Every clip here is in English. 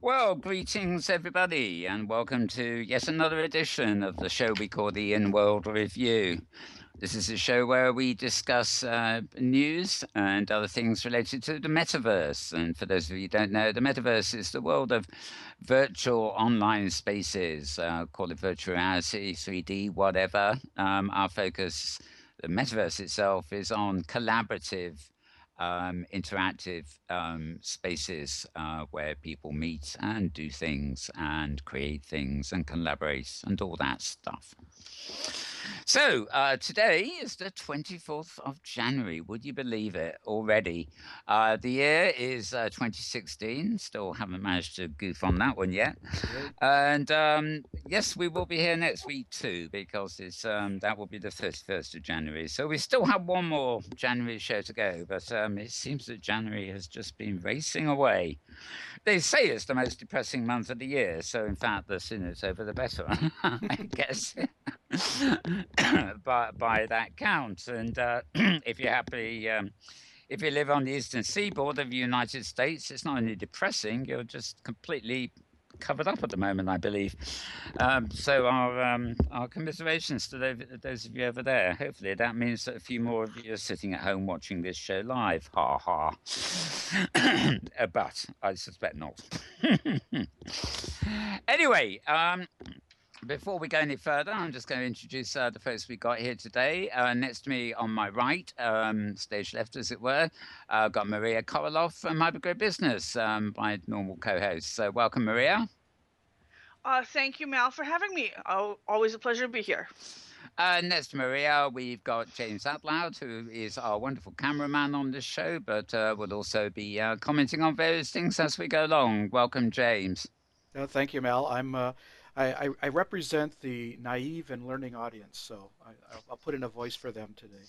Well, greetings everybody, and welcome to yet another edition of the show we call the Inworld Review. This is a show where we discuss news and other things related to the metaverse. And for those of you who don't know, the metaverse is the world of virtual online spaces. Call it virtual reality, 3D, whatever. Our focus, the metaverse itself, is on collaborative interactive spaces where people meet and do things and create things and collaborate and all that stuff. So today is the 24th of January. Would you believe it already? The year is 2016. Still haven't managed to goof on that one yet. Right. And yes, we will be here next week too, because it's that will be the 31st of January. So we still have one more January show to go, but it seems that January has just been racing away. They say it's the most depressing month of the year, so in fact, the sooner it's over, the better, I guess, by that count. And if you're happy, if you live on the eastern seaboard of the United States, it's not only depressing, you're just completely covered up at the moment, I believe. So our commiserations to those of you over there. Hopefully that means that a few more of you are sitting at home watching this show live. Ha ha. But I suspect not. Anyway, before we go any further, I'm just going to introduce the folks we got here today. Next to me on my right, stage left as it were, got Maria Koroloff from Hypergrid Business, my normal co-host. So welcome, Maria. Thank you, Mal, for having me. Always a pleasure to be here. Next to Maria, we've got James Atloud, who is our wonderful cameraman on this show, but will also be commenting on various things as we go along. Welcome, James. Thank you, Mel. I represent the naive and learning audience, so I'll put in a voice for them today.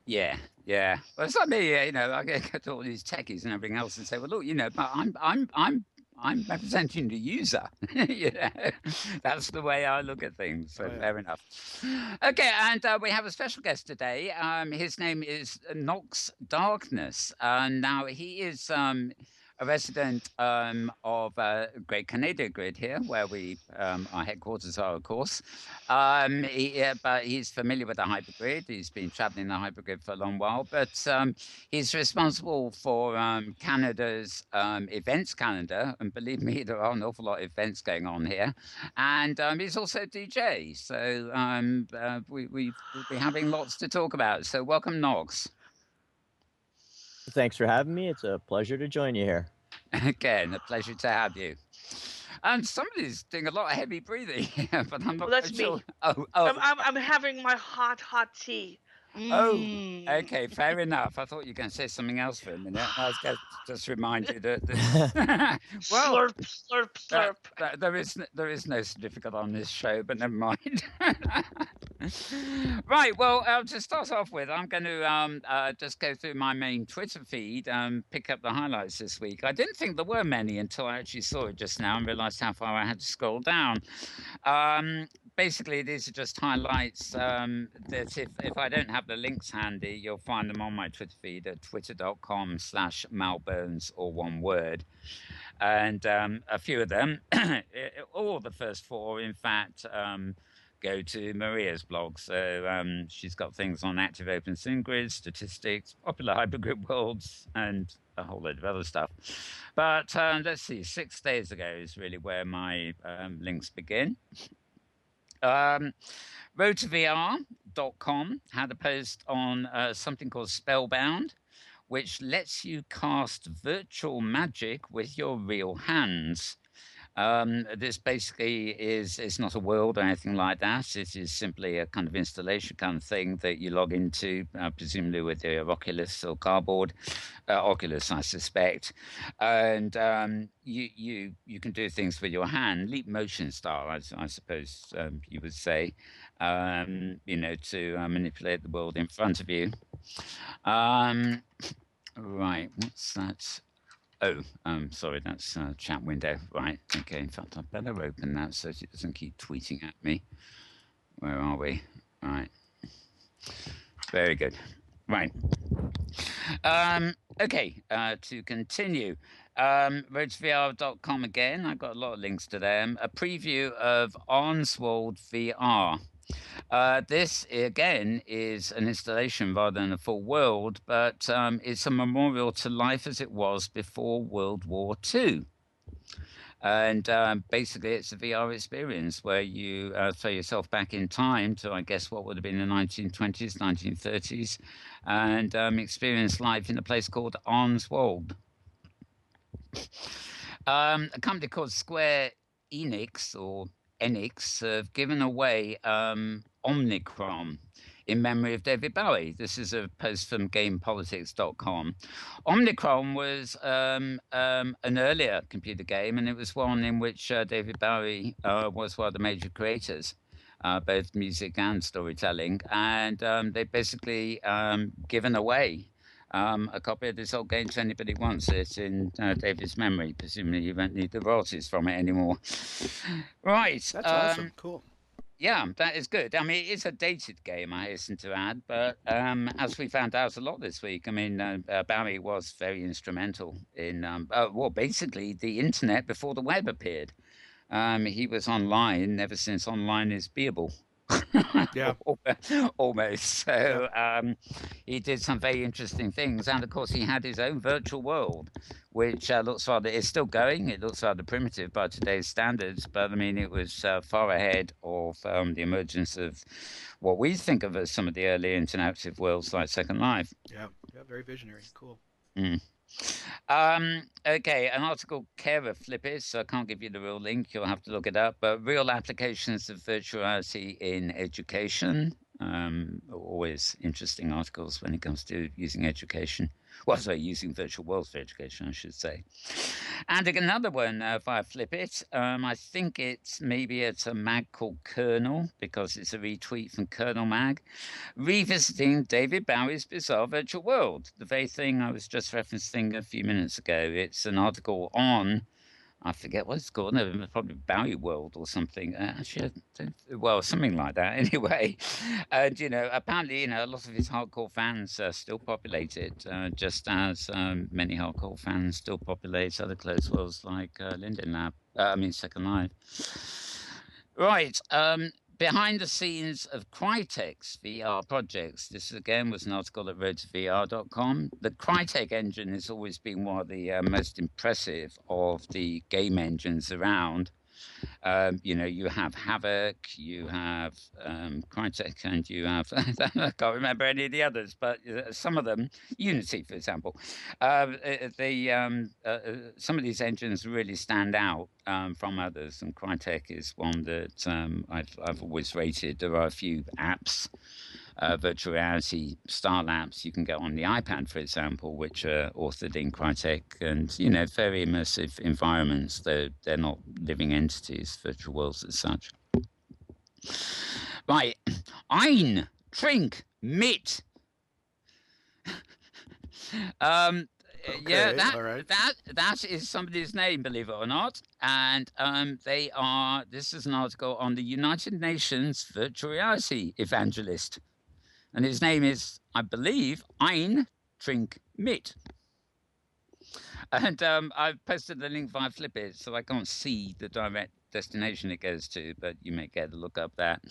Yeah, yeah. Well, it's like me, I get to all these techies and everything else and say, well, look, but I'm representing the user. That's the way I look at things. So fair enough. Okay, and we have a special guest today. His name is Nox Darkness. Now he is a resident of Great Canada Grid here, where our headquarters are, of course. But he's familiar with the hypergrid. He's been traveling the hypergrid for a long while. But he's responsible for Canada's events calendar. And believe me, there are an awful lot of events going on here. And he's also a DJ. So we'll be having lots to talk about. So welcome, Nox. Thanks for having me. It's a pleasure to join you here. Again, a pleasure to have you. And somebody's doing a lot of heavy breathing here, but I'm not that's sure. Me. I'm having my hot tea. Oh, okay, fair enough. I thought you were going to say something else for a minute. I was going to just remind you that well, slurp, slurp. There is no certificate on this show, but never mind. Right, well, to start off with, I'm going to just go through my main Twitter feed and pick up the highlights this week. I didn't think there were many until I actually saw it just now and realized how far I had to scroll down. Basically, these are just highlights that if I don't have the links handy, you'll find them on my Twitter feed at twitter.com/malbones, or one word. And a few of them, all the first four, in fact, go to Maria's blog. So she's got things on active open SynGrid, statistics, popular hypergrid worlds, and a whole load of other stuff. But let's see, 6 days ago is really where my links begin. RotorVR.com had a post on something called Spellbound, which lets you cast virtual magic with your real hands. This basically it's not a world or anything like that. It is simply a kind of installation kind of thing that you log into, presumably with your Oculus or Cardboard, Oculus, I suspect, and you can do things with your hand, leap motion style, I suppose you would say, to manipulate the world in front of you. Right, what's that? Oh, sorry, that's a chat window. Right, okay, in fact, I'd better open that so it doesn't keep tweeting at me. Where are we? Right. Very good. Right. Okay, to continue, roadtovr.com again. I've got a lot of links to them. A preview of Inworld VR. This, again, is an installation rather than a full world, but it's a memorial to life as it was before World War II. And basically, it's a VR experience where you throw yourself back in time to, I guess, what would have been the 1920s, 1930s, and experience life in a place called Arnswold. A company called Square Enix, or Enix, have given away Omnicron in memory of David Bowie. This is a post from GamePolitics.com. Omnicron was an earlier computer game, and it was one in which David Bowie was one of the major creators, both music and storytelling. And they basically given away a copy of this old game to anybody who wants it in David's memory. Presumably you won't need the royalties from it anymore. Right. That's awesome. Cool. Yeah, that is good. I mean, it's a dated game, I hasten to add, but as we found out a lot this week, I mean, Bowie was very instrumental in, well, basically the internet before the web appeared. He was online ever since online is beable. Yeah. Almost. So he did some very interesting things, and of course he had his own virtual world, which looks rather, it's still going. It looks rather primitive by today's standards, but I mean it was far ahead of the emergence of what we think of as some of the early interactive worlds like Second Life. Yeah, very visionary. Cool. Okay, an article Kara Flippis, so I can't give you the real link, you'll have to look it up, but real applications of virtual reality in education. Always interesting articles when it comes to using education. Well, sorry, using virtual worlds for education, I should say. And another one via Flippit. I think it's a mag called Kernel, because it's a retweet from Kernel Mag, revisiting David Bowie's bizarre virtual world. The very thing I was just referencing a few minutes ago. It's an article on, I forget what it's called, no, probably Bowie World or something. Actually, well, something like that anyway. And, apparently, a lot of his hardcore fans still populate it, just as many hardcore fans still populate other closed worlds like Second Life. Right. Behind the scenes of Crytek's VR projects. This again was an article at roadtovr.com. The Crytek engine has always been one of the most impressive of the game engines around. You have Havoc, you have Crytek, and you have, I can't remember any of the others, but some of them, Unity, for example. Some of these engines really stand out from others, and Crytek is one that I've always rated. There are a few apps, virtual reality style apps you can get on the iPad, for example, which are authored in Crytek, and very immersive environments. They're not living entities, virtual worlds as such. Right, Ein, Trink, Mit. Okay, all right. That is somebody's name, believe it or not, and this is an article on the United Nations virtual reality evangelist. And his name is, I believe, Ein Trink Mit. And I've posted the link via Flippit, so I can't see the direct destination it goes to, but you may get to look up that.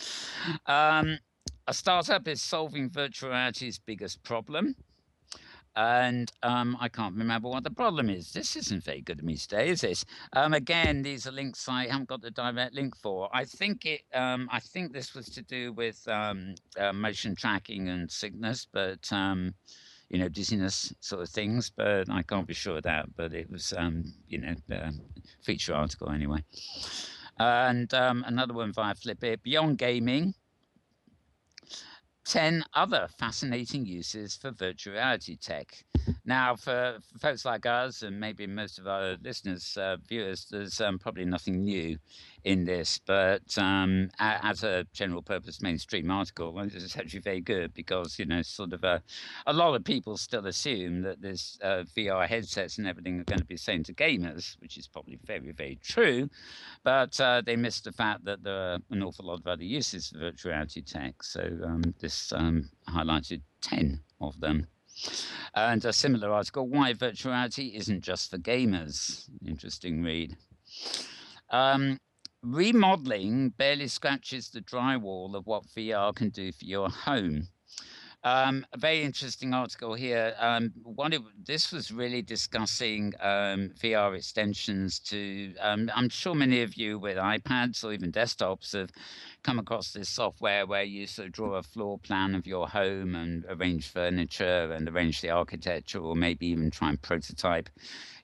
A startup is solving virtual reality's biggest problem. And I can't remember what the problem is. This isn't very good of me today, is it? Again, these are links I haven't got the direct link for. I think this was to do with motion tracking and sickness, but dizziness sort of things. But I can't be sure of that. But it was feature article anyway. And another one via Flipit, Beyond Gaming. 10 other fascinating uses for virtual reality tech. Now, for folks like us, and maybe most of our listeners, viewers, there's probably nothing new in this, but as a general purpose mainstream article, it's actually very good because, a lot of people still assume that this VR headsets and everything are going to be sent to gamers, which is probably very, very true, but they missed the fact that there are an awful lot of other uses for virtual reality tech. So this highlighted 10 of them. And a similar article, Why Virtual Reality Isn't Just for Gamers. Interesting read. Remodeling barely scratches the drywall of what VR can do for your home. A very interesting article here. This was really discussing VR extensions to. I'm sure many of you with iPads or even desktops have come across this software where you sort of draw a floor plan of your home and arrange furniture and arrange the architecture, or maybe even try and prototype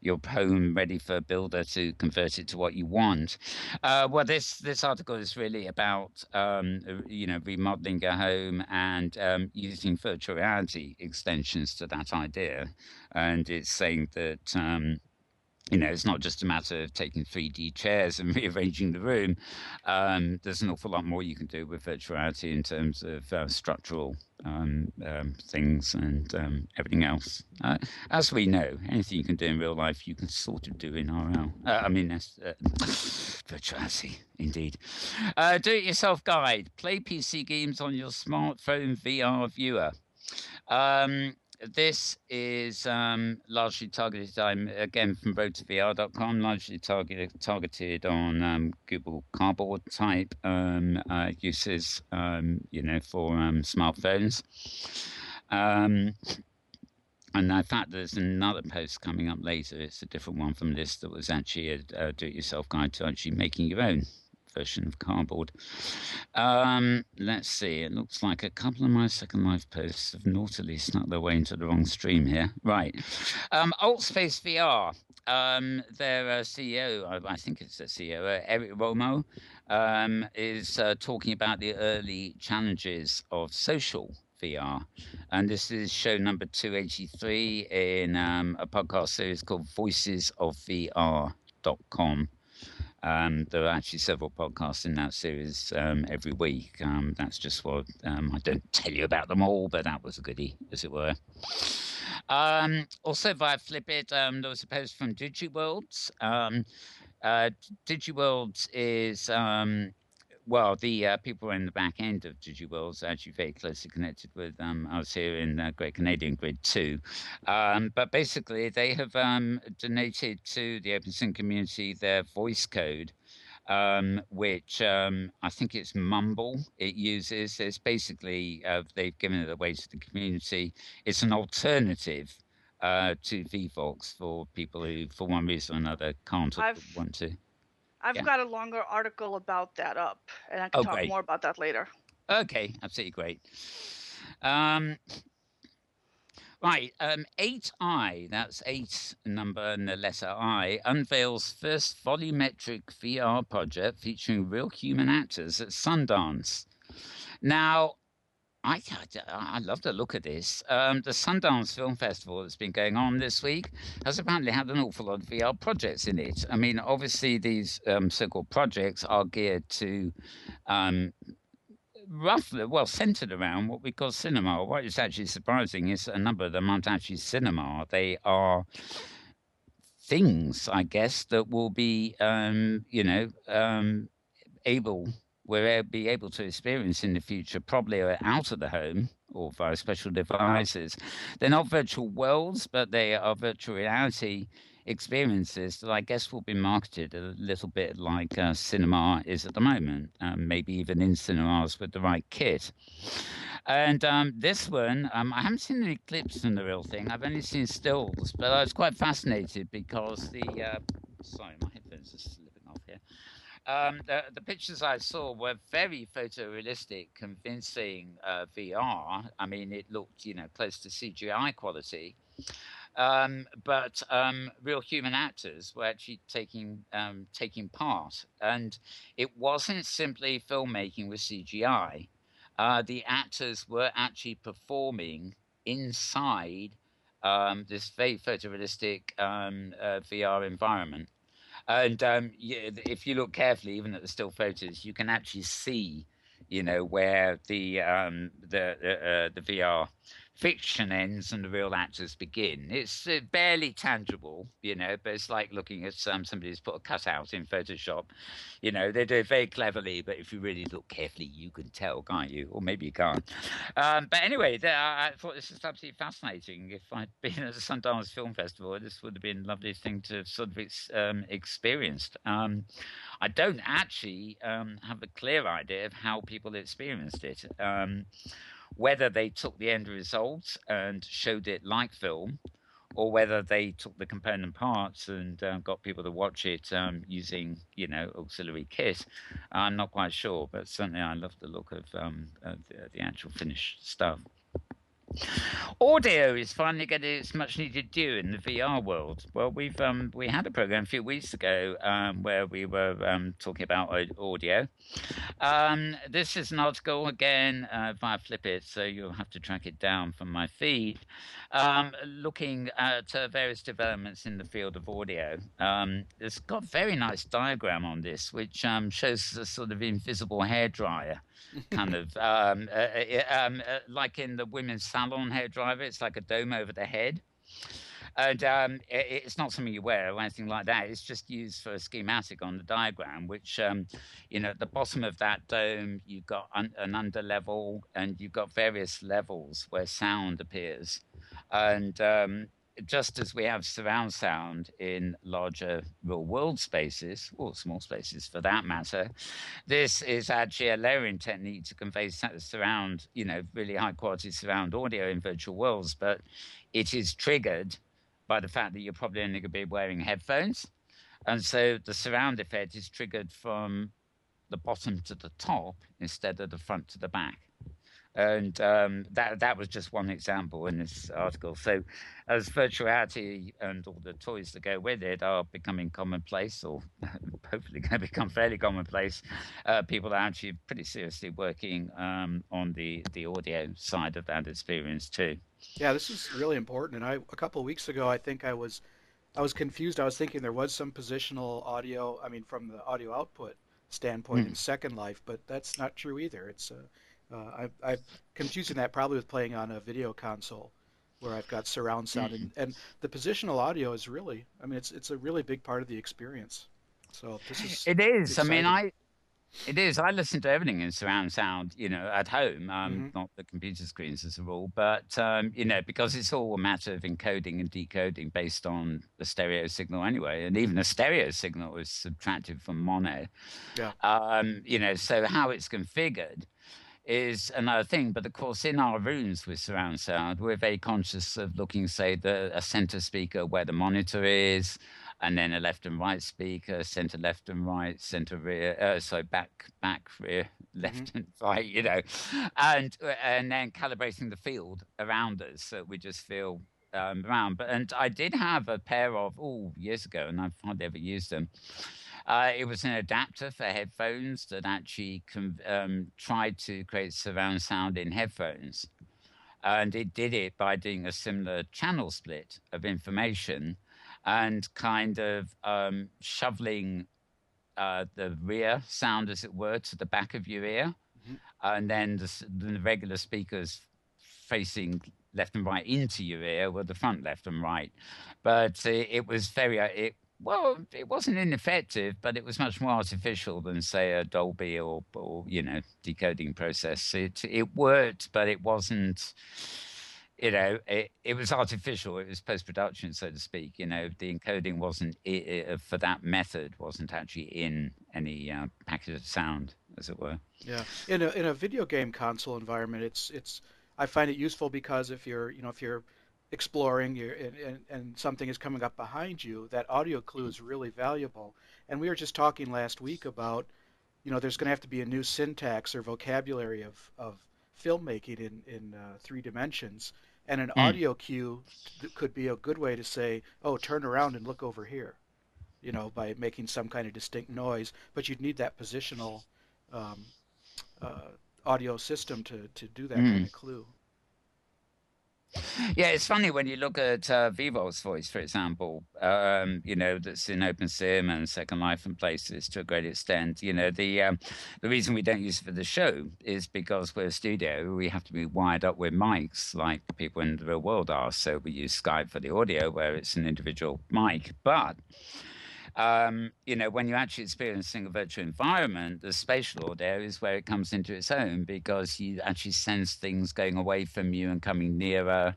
your home ready for a builder to convert it to what you want. Well, this article is really about remodeling a home and using virtual reality extensions to that idea. And it's saying that it's not just a matter of taking 3D chairs and rearranging the room. There's an awful lot more you can do with virtual reality in terms of structural things and everything else. As we know, anything you can do in real life, you can sort of do in RL. Virtual reality, indeed. Do-it-yourself guide. Play PC games on your smartphone VR viewer. This is largely targeted, again, from roadtovr.com, largely targeted on Google Cardboard type uses, for smartphones. And in fact, there's another post coming up later. It's a different one from this that was actually a do-it-yourself guide to actually making your own version of Cardboard. Let's see. It looks like a couple of my Second Life posts have naughtily snuck their way into the wrong stream here. Right. Altspace VR. Their CEO, I think it's the CEO, Eric Romo, is talking about the early challenges of social VR. And this is show number 283 in a podcast series called voicesofvr.com. There are actually several podcasts in that series every week. That's just what I don't tell you about them all, but that was a goodie, as it were. Also via Flipit, there was a post from DigiWorlds. DigiWorlds is the people in the back end of DigiWorlds are actually very closely connected with us here in Great Canadian Grid too. But basically, they have donated to the OpenSync community their voice code, which I think it's Mumble it uses. It's basically, they've given it away to the community. It's an alternative to VVox for people who, for one reason or another, can't or want to. I've got a longer article about that up, and I can talk more about that later. Okay, absolutely great. Right, 8i, that's 8 number and the letter I, unveils first volumetric VR project featuring real human actors at Sundance. Now, I love the look of this. The Sundance Film Festival that's been going on this week has apparently had an awful lot of VR projects in it. I mean, obviously these so-called projects are geared to centered around what we call cinema. What is actually surprising is a number of them aren't actually cinema. They are things, I guess, that will be, we'll be able to experience in the future, probably out of the home or via special devices. They're not virtual worlds, but they are virtual reality experiences that I guess will be marketed a little bit like cinema is at the moment, maybe even in cinemas with the right kit. And this one, I haven't seen any clips from the real thing. I've only seen stills, but I was quite fascinated because sorry, my headphones are slipping off here. The pictures I saw were very photorealistic, convincing VR. I mean, it looked, close to CGI quality. But real human actors were actually taking part, and it wasn't simply filmmaking with CGI. The actors were actually performing inside this very photorealistic VR environment. And if you look carefully, even at the still photos, you can actually see, where the VR fiction ends and the real actors begin. It's barely tangible, but it's like looking at somebody's put a cutout in Photoshop. They do it very cleverly, but if you really look carefully, you can tell, can't you? Or maybe you can't. But anyway, I thought this was absolutely fascinating. If I'd been at the Sundance Film Festival, this would have been a lovely thing to have sort of experienced. I don't actually have a clear idea of how people experienced it. Whether they took the end result and showed it like film, or whether they took the component parts and got people to watch it using, auxiliary kit, I'm not quite sure. But certainly, I love the look of the actual finished stuff. Audio is finally getting its much needed due in the VR world. Well, we had a program a few weeks ago where we were talking about audio. This is an article again via Flipit, so you'll have to track it down from my feed. Looking at various developments in the field of audio. It's got a very nice diagram on this, which shows a sort of invisible hairdryer. Kind of like in the women's salon hairdryer, it's like a dome over the head. And it's not something you wear or anything like that. It's just used for a schematic on the diagram, which, at the bottom of that dome, you've got an under level and you've got various levels where sound appears. And just as we have surround sound in larger real world spaces, or small spaces for that matter, this is actually a layering technique to convey surround, really high quality surround audio in virtual worlds, but it is triggered by the fact that you're probably only going to be wearing headphones. And so the surround effect is triggered from the bottom to the top instead of the front to the back. And that was just one example in this article. So as virtual reality and all the toys that go with it are becoming commonplace, or hopefully going to become fairly commonplace, people are actually pretty seriously working on the audio side of that experience too. Yeah, this is really important. And a couple of weeks ago, I think I was confused. I was thinking there was some positional audio, I mean, from the audio output standpoint in Second Life, but that's not true either. It's I'm confusing that probably with playing on a video console where I've got surround sound, and the positional audio is really, I mean, it's a really big part of the experience. So this is It is. exciting. I mean, it is. I listen to everything in surround sound, at home, not the computer screens as a rule, but, because it's all a matter of encoding and decoding based on the stereo signal anyway. And even a stereo signal is subtracted from mono. Yeah. So how it's configured is another thing. But of course, in our rooms with surround sound, we're very conscious of looking, say, a center speaker where the monitor is, and then a left and right speaker, center left and right, center rear, back rear, left and right, and then calibrating the field around us so we just feel around. And I did have a pair of years ago, and I've hardly ever used them. It was an adapter for headphones that actually tried to create surround sound in headphones. And it did it by doing a similar channel split of information and kind of shoveling the rear sound, as it were, to the back of your ear. And then the regular speakers facing left and right into your ear were the front left and right. But it was well, it wasn't ineffective, but it was much more artificial than, say, a Dolby or decoding process. It worked, but it wasn't, it was artificial. It was post-production, so to speak. The encoding wasn't, for that method, wasn't actually in any package of sound, as it were. Yeah. In a video game console environment, it's I find it useful because if you're exploring and something is coming up behind you, that audio clue is really valuable. And we were just talking last week about, there's going to have to be a new syntax or vocabulary of filmmaking in 3 dimensions, and an audio cue could be a good way to say, oh, turn around and look over here, by making some kind of distinct noise. But you'd need that positional audio system to do that kind of clue. Yeah, it's funny when you look at Vivo's voice, for example, that's in OpenSim and Second Life and places to a great extent. The reason we don't use it for the show is because we're a studio. We have to be wired up with mics like people in the real world are. So we use Skype for the audio where it's an individual mic. But when you're actually experiencing a virtual environment, the spatial audio is where it comes into its own because you actually sense things going away from you and coming nearer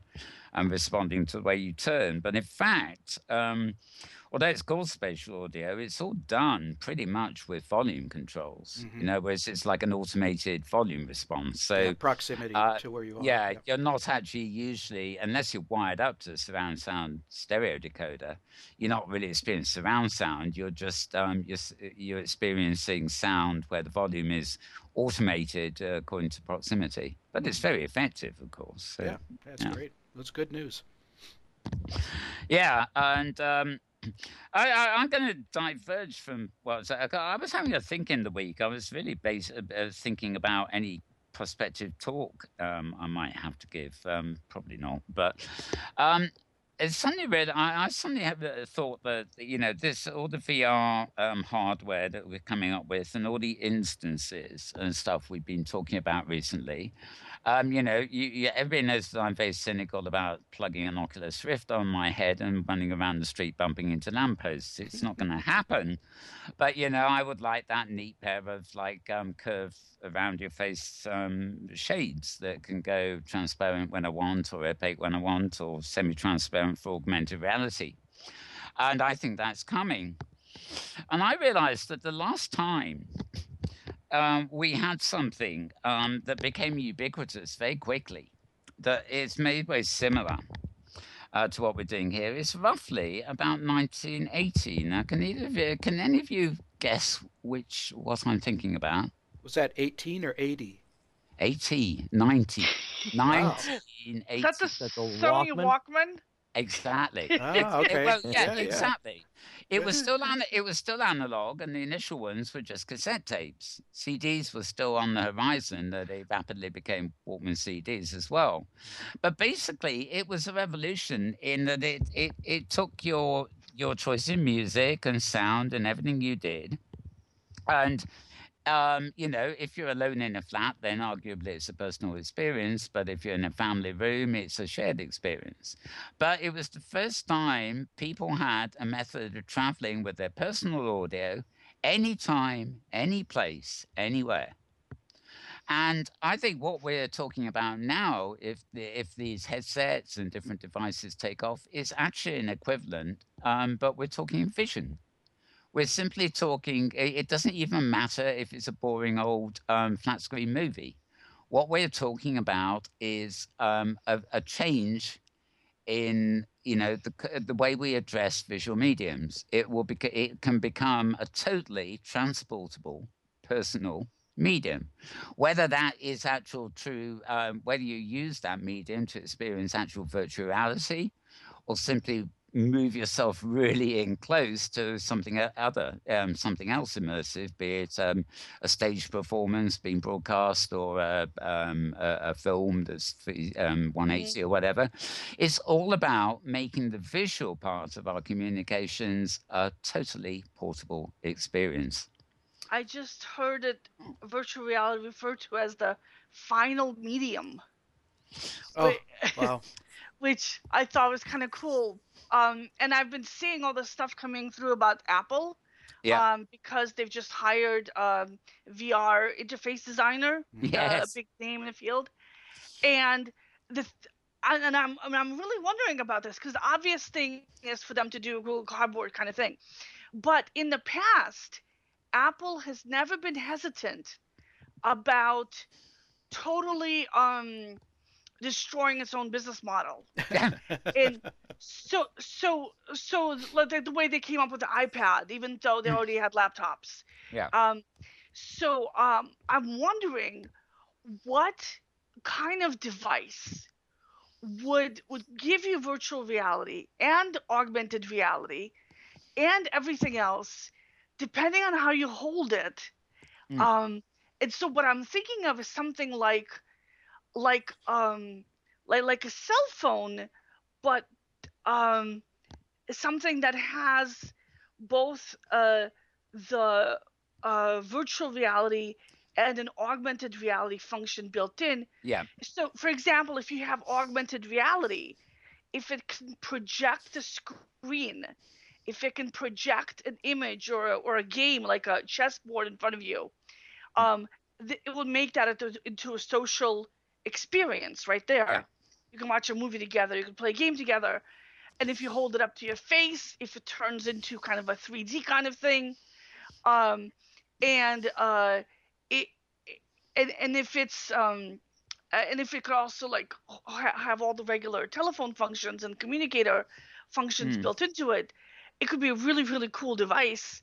and responding to the way you turn. But in fact, although it's called spatial audio, it's all done pretty much with volume controls, whereas it's like an automated volume response. So proximity to where you are. Yeah, you're not actually usually, unless you're wired up to a surround sound stereo decoder, you're not really experiencing surround sound. You're just you're experiencing sound where the volume is automated according to proximity. But it's very effective, of course. So, yeah, that's great. That's good news. Yeah, and I'm going to diverge from I was having a think in the week. I was really thinking about any prospective talk I might have to give. Probably not, but it's suddenly I suddenly have a thought that this all the VR hardware that we're coming up with and all the instances and stuff we've been talking about recently. Everybody knows that I'm very cynical about plugging an Oculus Rift on my head and running around the street bumping into lampposts. It's not going to happen. But, I would like that neat pair of curved around your face shades that can go transparent when I want or opaque when I want or semi-transparent for augmented reality. And I think that's coming. And I realized that the last time we had something that became ubiquitous very quickly, that is made very similar to what we're doing here. It's roughly about 1980. Now, can any of you guess what I'm thinking about? Was that 18 or 80? 80, 90, Wow. 1980. Is that the That's a Sony Walkman? Exactly. Okay. Yeah, exactly. It was still analog, and the initial ones were just cassette tapes. CDs were still on the horizon. They rapidly became Walkman CDs as well. But basically, it was a revolution in that it took your choice in music and sound and everything you did, and if you're alone in a flat, then arguably it's a personal experience. But if you're in a family room, it's a shared experience. But it was the first time people had a method of traveling with their personal audio anytime, any place, anywhere. And I think what we're talking about now, if these headsets and different devices take off, is actually an equivalent, but we're talking vision. We're simply talking, it doesn't even matter if it's a boring old flat screen movie. What we're talking about is a change in the way we address visual mediums. It can become a totally transportable personal medium, whether that is actual true, whether you use that medium to experience actual virtual reality or simply move yourself really in close to something something else immersive, be it a stage performance being broadcast or a film that's 180 or whatever. It's all about making the visual part of our communications a totally portable experience. I just heard it virtual reality referred to as the final medium. Oh, wow. Which I thought was kind of cool. And I've been seeing all this stuff coming through about Apple. Yeah. Because they've just hired VR interface designer, Yes. a big name in the field. And I'm really wondering about this because the obvious thing is for them to do a Google Cardboard kind of thing. But in the past, Apple has never been hesitant about totally destroying its own business model. And so like the way they came up with the iPad, even though they already had laptops. Yeah. So I'm wondering what kind of device would give you virtual reality and augmented reality and everything else, depending on how you hold it. And so what I'm thinking of is something like like a cell phone, but something that has both the virtual reality and an augmented reality function built in. Yeah. So, for example, if you have augmented reality, if it can project a screen, if it can project an image or a game like a chessboard in front of you, um, it will make that into a social experience right there. Yeah. You can watch a movie together, you can play a game together, and if you hold it up to your face, if it turns into kind of a 3D kind of thing, and it and if it's and if it could also like have all the regular telephone functions and communicator functions Mm. built into it, it could be a really really cool device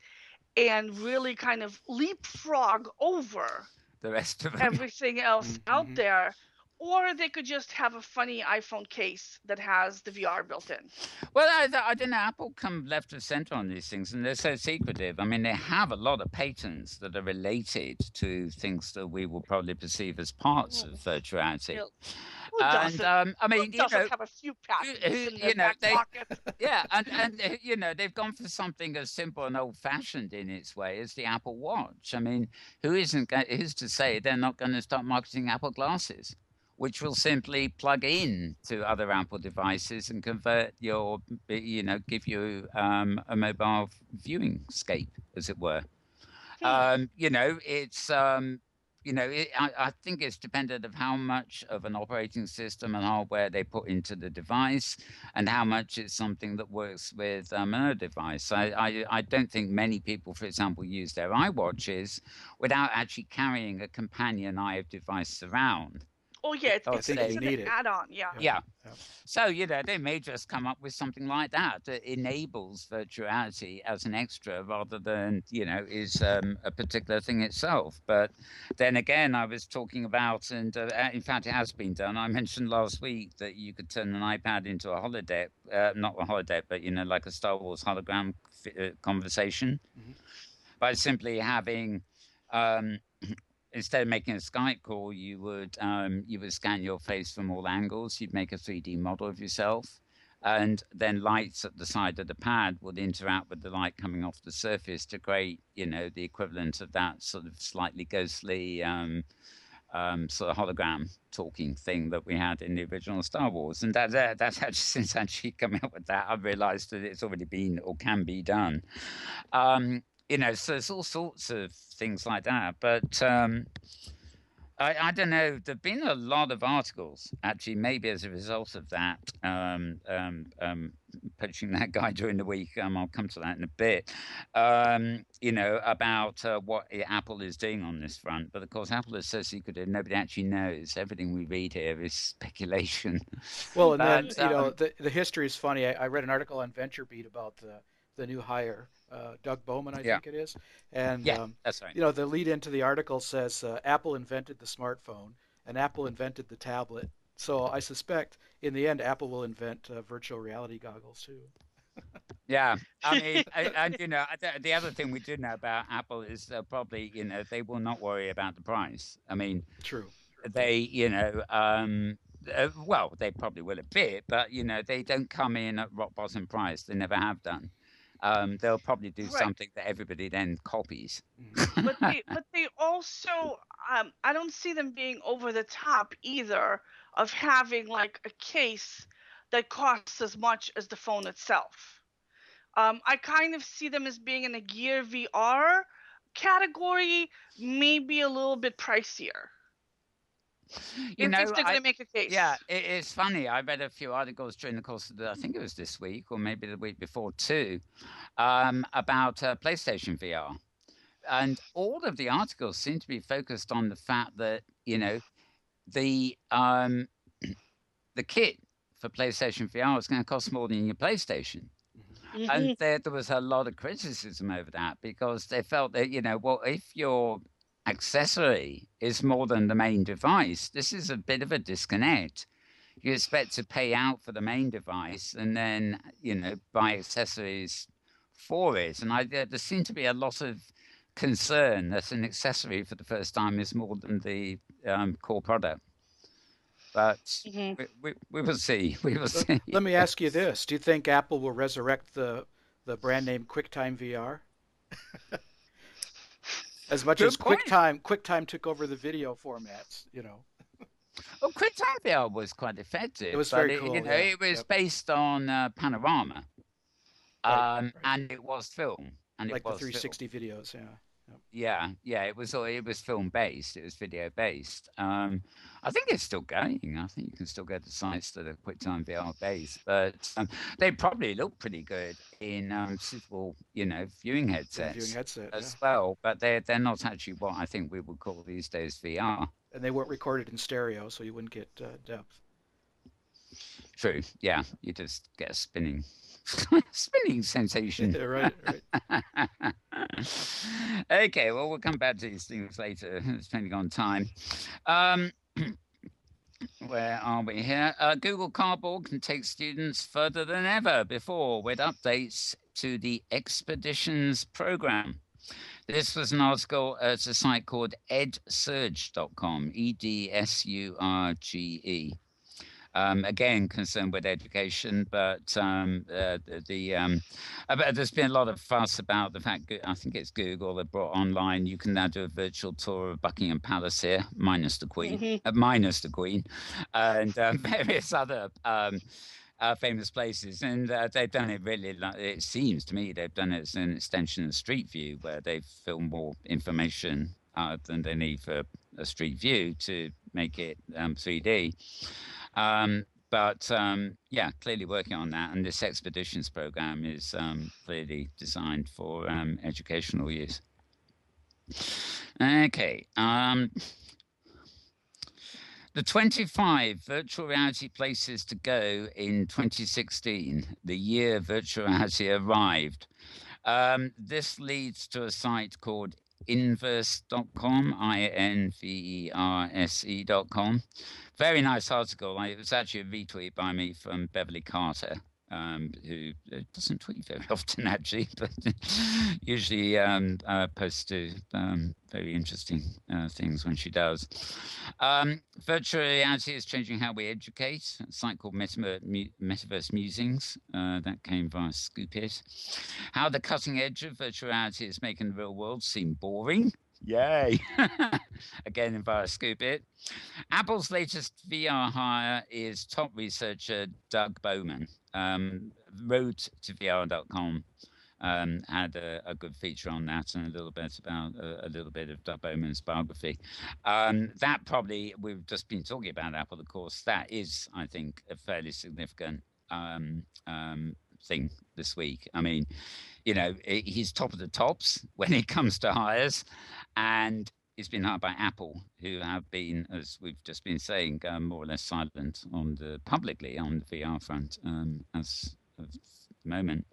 and really kind of leapfrog over The rest of them. everything else out Mm-hmm. there. Or they could just have a funny iPhone case that has the VR built in. Well, I don't know. Apple come left of center on these things, and they're so secretive. I mean, they have a lot of patents that are related to things that we will probably perceive as parts of virtuality. You know, who And doesn't? I mean, Who doesn't have a few patents in their back pocket? yeah, and you know, they've gone for something as simple and old-fashioned in its way as the Apple Watch. I mean, who's to say they're not going to start marketing Apple glasses, which will simply plug in to other Apple devices and convert your, you know, give you a mobile viewing scape, as it were. You know, it's you know, I think it's dependent of how much of an operating system and hardware they put into the device, and how much it's something that works with another device. I don't think many people, for example, use their iWatches without actually carrying a companion eye device around. Oh yeah, Because it's an add-on. Yeah. Yeah. So, you know, they may just come up with something like that enables virtuality as an extra rather than, you know, is a particular thing itself. But then again, I was talking about, and in fact, it has been done. I mentioned last week that you could turn an iPad into a holodeck, not a holodeck, but, you know, like a Star Wars hologram conversation by simply having. Instead of making a Skype call, you would scan your face from all angles. You'd make a 3D model of yourself, and then lights at the side of the pad would interact with the light coming off the surface to create, you know, the equivalent of that sort of slightly ghostly sort of hologram talking thing that we had in the original Star Wars. And that's actually, since actually coming up with that, I've realised that it's already been or can be done. You know, so there's all sorts of things like that. But I don't know. There've been a lot of articles, actually, maybe as a result of that, poaching that guy during the week. I'll come to that in a bit. You know, about what Apple is doing on this front. But of course, Apple is so secretive; nobody actually knows. Everything we read here is speculation. Well, and then you know the history is funny. I read an article on VentureBeat about the new hire. Doug Bowman, I think it is. And, that's right. You know, the lead into the article says Apple invented the smartphone and Apple invented the tablet. So I suspect in the end, Apple will invent virtual reality goggles too. Yeah, I mean, and you know, the other thing we do know about Apple is probably, you know, they will not worry about the price. I mean, true. They, you know, well, they probably will a bit, but you know, they don't come in at rock bottom price. They never have done. They'll probably do something that everybody then copies. But they also I don't see them being over the top either of having like a case that costs as much as the phone itself. I kind of see them as being in the Gear VR category, maybe a little bit pricier. You know, if they're going to make a case. Yeah, it's funny. I read a few articles during the course of I think it was this week or maybe the week before too, about PlayStation VR. And all of the articles seem to be focused on the fact that, you know, the kit for PlayStation VR is going to cost more than your PlayStation. And there was a lot of criticism over that because they felt that, you know, well, if your accessory is more than the main device, this is a bit of a disconnect. You expect to pay out for the main device and then, you know, buy accessories for it. And there seemed to be a lot of concern that an accessory for the first time is more than the core product. But Hmm. we will see. We will see. Let me ask you this: do you think Apple will resurrect the brand name QuickTime VR? As much as Good point. QuickTime took over the video formats, you know. Well, Cryptavia was quite It effective, was but very cool, yeah. it was Yep. based on Panorama, Right, right. and it was film, and it Like the was film. 360 videos, yeah. Yep. Yeah, it was film based. It was video based. I think it's still going. I think you can still go to sites that are QuickTime VR based, but they probably look pretty good in suitable, viewing In a viewing headsets headset, yeah. as well. But they're not actually what I think we would call these days VR. And they weren't recorded in stereo, so you wouldn't get depth. True. Yeah, you just get a spinning, spinning sensation. Right, right. Okay, well, we'll come back to these things later, depending on time. Um, where are we here? Google Cardboard can take students further than ever before with updates to the Expeditions program. This was an article at a site called edsurge.com, EDSURGE. Again, concerned with education, but there's been a lot of fuss about the fact, I think it's Google that brought online, you can now do a virtual tour of Buckingham Palace here, minus the Queen, and various other famous places. And they've done it really, it seems to me, they've done it as an extension of Street View, where they've filmed more information than they need for a Street View to make it 3D. Yeah, clearly working on that. And this expeditions program is clearly designed for educational use. Okay. The 25 virtual reality places to go in 2016, the year virtual reality arrived. This leads to a site called inverse.com, INVERSE.com. Very nice article. It was actually a retweet by me from Beverly Carter, who doesn't tweet very often, actually, but usually posts to very interesting things when she does. Virtual reality is changing how we educate. A site called Metaverse Musings, that came via Scoop It. How the cutting edge of virtual reality is making the real world seem boring. Yay! Again, via Scoop It. Apple's latest VR hire is top researcher Doug Bowman. Wrote to VR.com. Had a good feature on that and a little bit about a little bit of Doug Bowman's biography. That probably, we've just been talking about Apple, of course. That is, I think, a fairly significant thing this week. I mean, he's top of the tops when it comes to hires, and he's been hired by Apple, who have been, as we've just been saying, more or less silent publicly on the VR front as of the moment.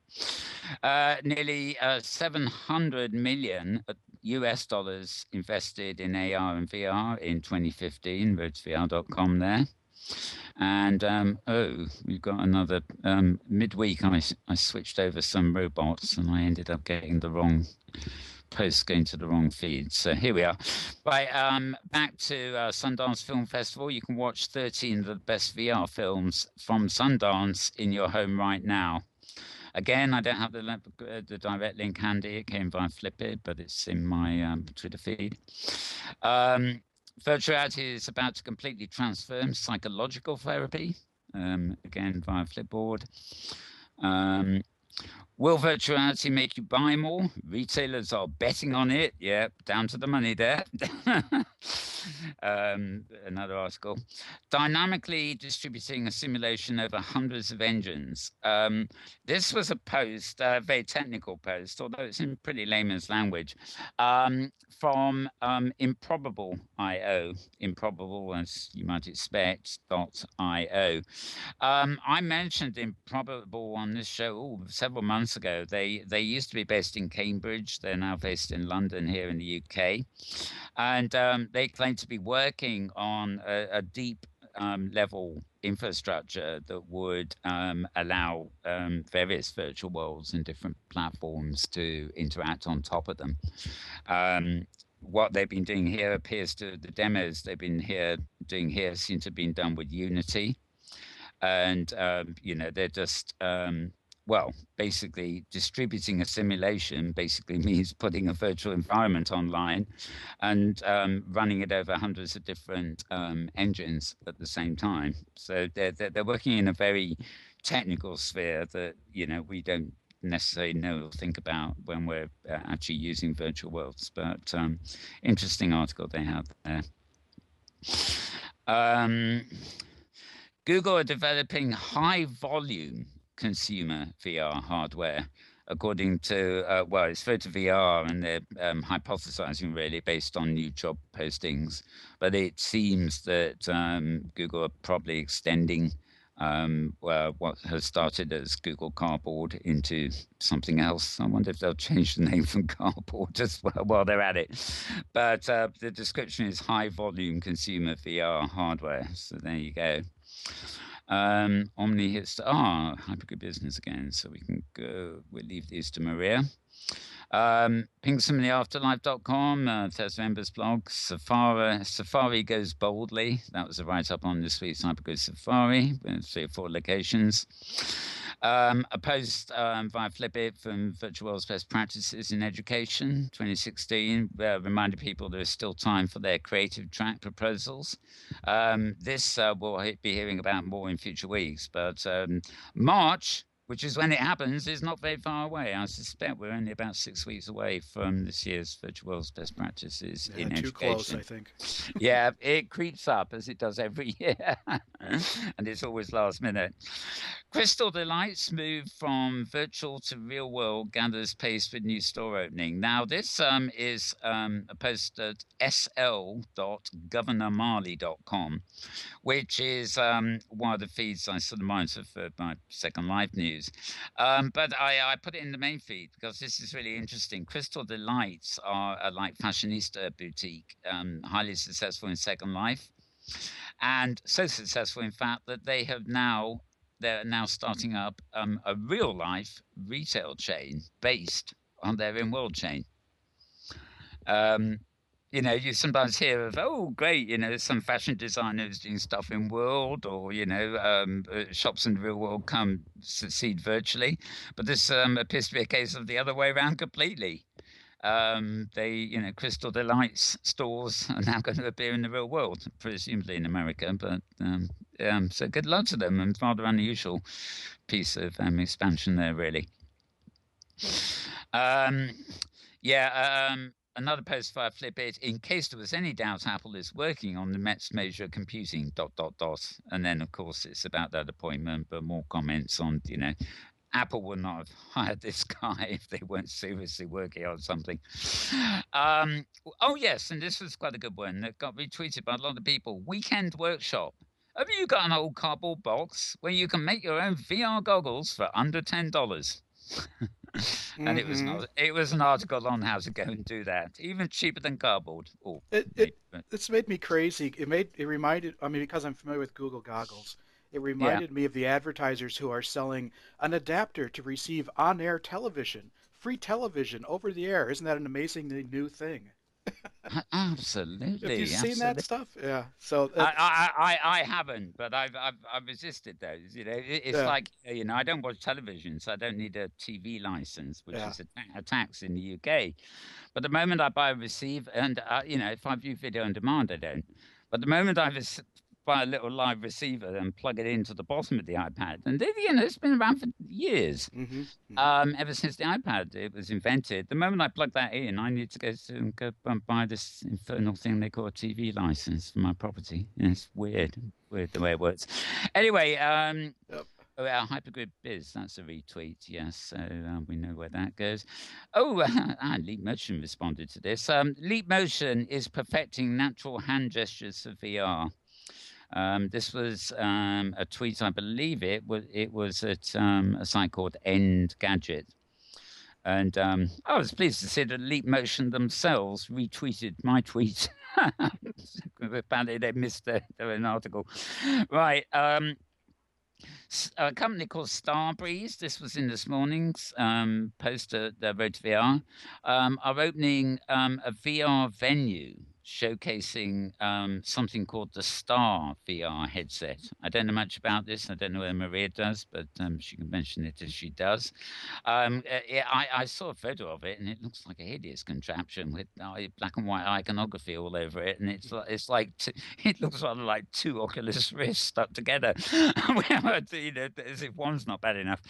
Nearly 700 million US dollars invested in AR and VR in 2015. roadtovr.com there. And we've got another midweek. I switched over some robots and I ended up getting the wrong post going to the wrong feed. So here we are. Right, back to Sundance Film Festival. You can watch 13 of the best VR films from Sundance in your home right now. Again, I don't have the direct link handy. It came via Flipit, but it's in my Twitter feed. Virtual reality is about to completely transform psychological therapy, again via Flipboard. Will virtual reality make you buy more? Retailers are betting on it. Yeah, down to the money there. Another article. Dynamically distributing a simulation over hundreds of engines. This was a post, a very technical post, although it's in pretty layman's language, from Improbable.io. Improbable, as you might expect, .io. I mentioned Improbable on this show several months ago. They used to be based in Cambridge. They're now based in London here in the UK. And they claim to be working on a deep level infrastructure that would allow various virtual worlds and different platforms to interact on top of them. what they've been doing here appears to the demos they've been doing here seem to have been done with Unity, and they're just well, basically distributing a simulation basically means putting a virtual environment online and running it over hundreds of different engines at the same time. So they're working in a very technical sphere that we don't necessarily know or think about when we're actually using virtual worlds. But interesting article they have there. Google are developing high volume consumer VR hardware, according to, it's Photo VR, and they're hypothesizing really based on new job postings. But it seems that Google are probably extending what has started as Google Cardboard into something else. I wonder if they'll change the name from Cardboard as well while they're at it. But the description is high volume consumer VR hardware. So there you go. Omni hits Hypergrid Business again, so we can go. We'll leave these to Maria. PinkSomethingAfterlife.com, Tesla members blog. Safari goes boldly. That was a write-up on this week's Hypergrid Safari, with 3 or 4 locations. A post via Flipit from Virtual World's Best Practices in Education 2016 reminded people there is still time for their creative track proposals. This we'll be hearing about more in future weeks, but March, which is when it happens, is not very far away. I suspect we're only about 6 weeks away from this year's Virtual World's Best Practices in too Education. Close, I think. Yeah, it creeps up as it does every year, and it's always last minute. Crystal Delights move from virtual to real world, gathers pace with new store opening. Now, this is a post at sl.governormarley.com, which is one of the feeds I sort of monitor for my Second Life news. But I put it in the main feed because this is really interesting. Crystal Delights are a like fashionista boutique, highly successful in Second Life, and so successful, in fact, that they're now starting up a real life retail chain based on their Inworld chain. You sometimes hear of, oh, great, some fashion designers doing stuff in World, or, shops in the real world come succeed virtually. But this appears to be a case of the other way around completely. Crystal Delights stores are now going to appear in the real world, presumably in America. But so good luck to them, and rather unusual piece of expansion there, really. Another post via Flipit. In case there was any doubt, Apple is working on the next major computing ... And then, of course, it's about that appointment, but more comments on, Apple would not have hired this guy if they weren't seriously working on something. Yes, and this was quite a good one that got retweeted by a lot of people. Weekend Workshop. Have you got an old cardboard box where you can make your own VR goggles for under $10? And it was an article on how to go and do that, even cheaper than cardboard. It's made me crazy. It reminded, because I'm familiar with Google goggles, it reminded me of the advertisers who are selling an adapter to receive on-air television, free television over the air. Isn't that an amazingly new thing? Absolutely. Have you seen that stuff? Yeah. So I haven't, but I've resisted those. It's like I don't watch television, so I don't need a TV license, which is a tax in the UK. But the moment I buy a receiver, and if I view video on demand, I don't. But the moment I buy a little live receiver and plug it into the bottom of the iPad, and it's been around for years. Ever since the iPad it was invented. The moment I plug that in, I need to go and buy this infernal thing they call a TV license for my property. It's weird the way it works. Anyway, Hypergrid Biz, that's a retweet, yes, so we know where that goes. Leap Motion responded to this. Leap Motion is perfecting natural hand gestures for VR. This was a tweet, I believe it was at a site called End Gadget. And I was pleased to see that Leap Motion themselves retweeted my tweet. Apparently they missed their own article. Right. A company called Starbreeze, this was in this morning's post at Road to VR, are opening a VR venue showcasing something called the Star VR headset. I don't know much about this. I don't know where Maria does, but she can mention it as she does. Yeah, I saw a photo of it, and it looks like a hideous contraption with black and white iconography all over it, and it's like it looks rather like two Oculus Rifts stuck together, as if one's not bad enough.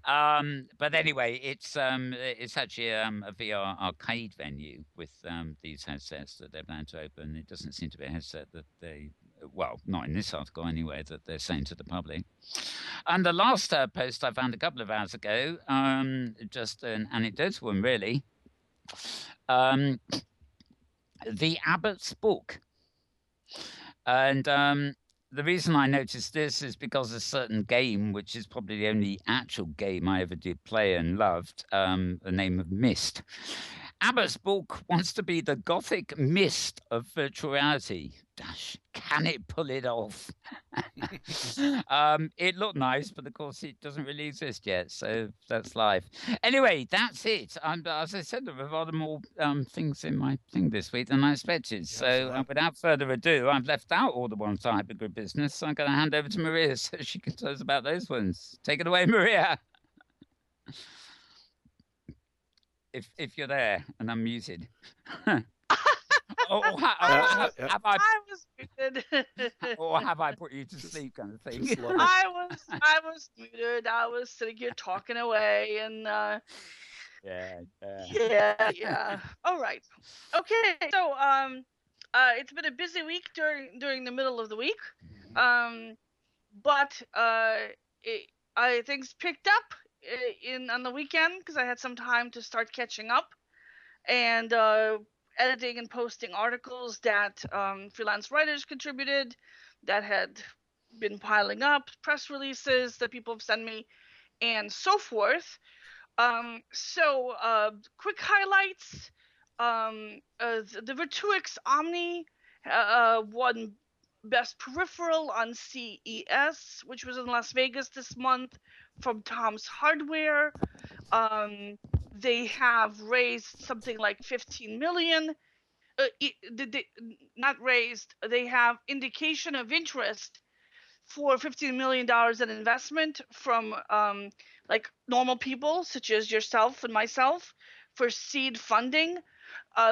But anyway, it's actually a VR arcade venue with these headsets that they're planning to open. It doesn't seem to be a headset that well, not in this article anyway, that they're saying to the public. And the last post I found a couple of hours ago, just an anecdotal one, really. The Abbot's Book. And the reason I noticed this is because a certain game, which is probably the only actual game I ever did play and loved, the name of Myst. Abbott's Book wants to be the gothic Myst of virtual reality. Dash, can it pull it off? It looked nice, but of course it doesn't really exist yet, so that's live. Anyway, that's it. As I said, there were rather more things in my thing this week than I expected. So without further ado, I've left out all the ones on hypergrid business, so I'm going to hand over to Maria so she can tell us about those ones. Take it away, Maria. If you're there and I'm muted. Have I was muted. Or have I put you to sleep, kind of thing? I was muted. I was sitting here talking away, and yeah. All right. Okay. So it's been a busy week during the middle of the week, but things picked up on the weekend because I had some time to start catching up and editing and posting articles that freelance writers contributed that had been piling up, press releases that people have sent me, and so forth. Quick highlights. The Virtuix Omni won Best Peripheral on CES, which was in Las Vegas this month, from Tom's Hardware. They have raised something like 15 million. Not raised. They have indication of interest for $15 million in investment from like normal people such as yourself and myself for seed funding.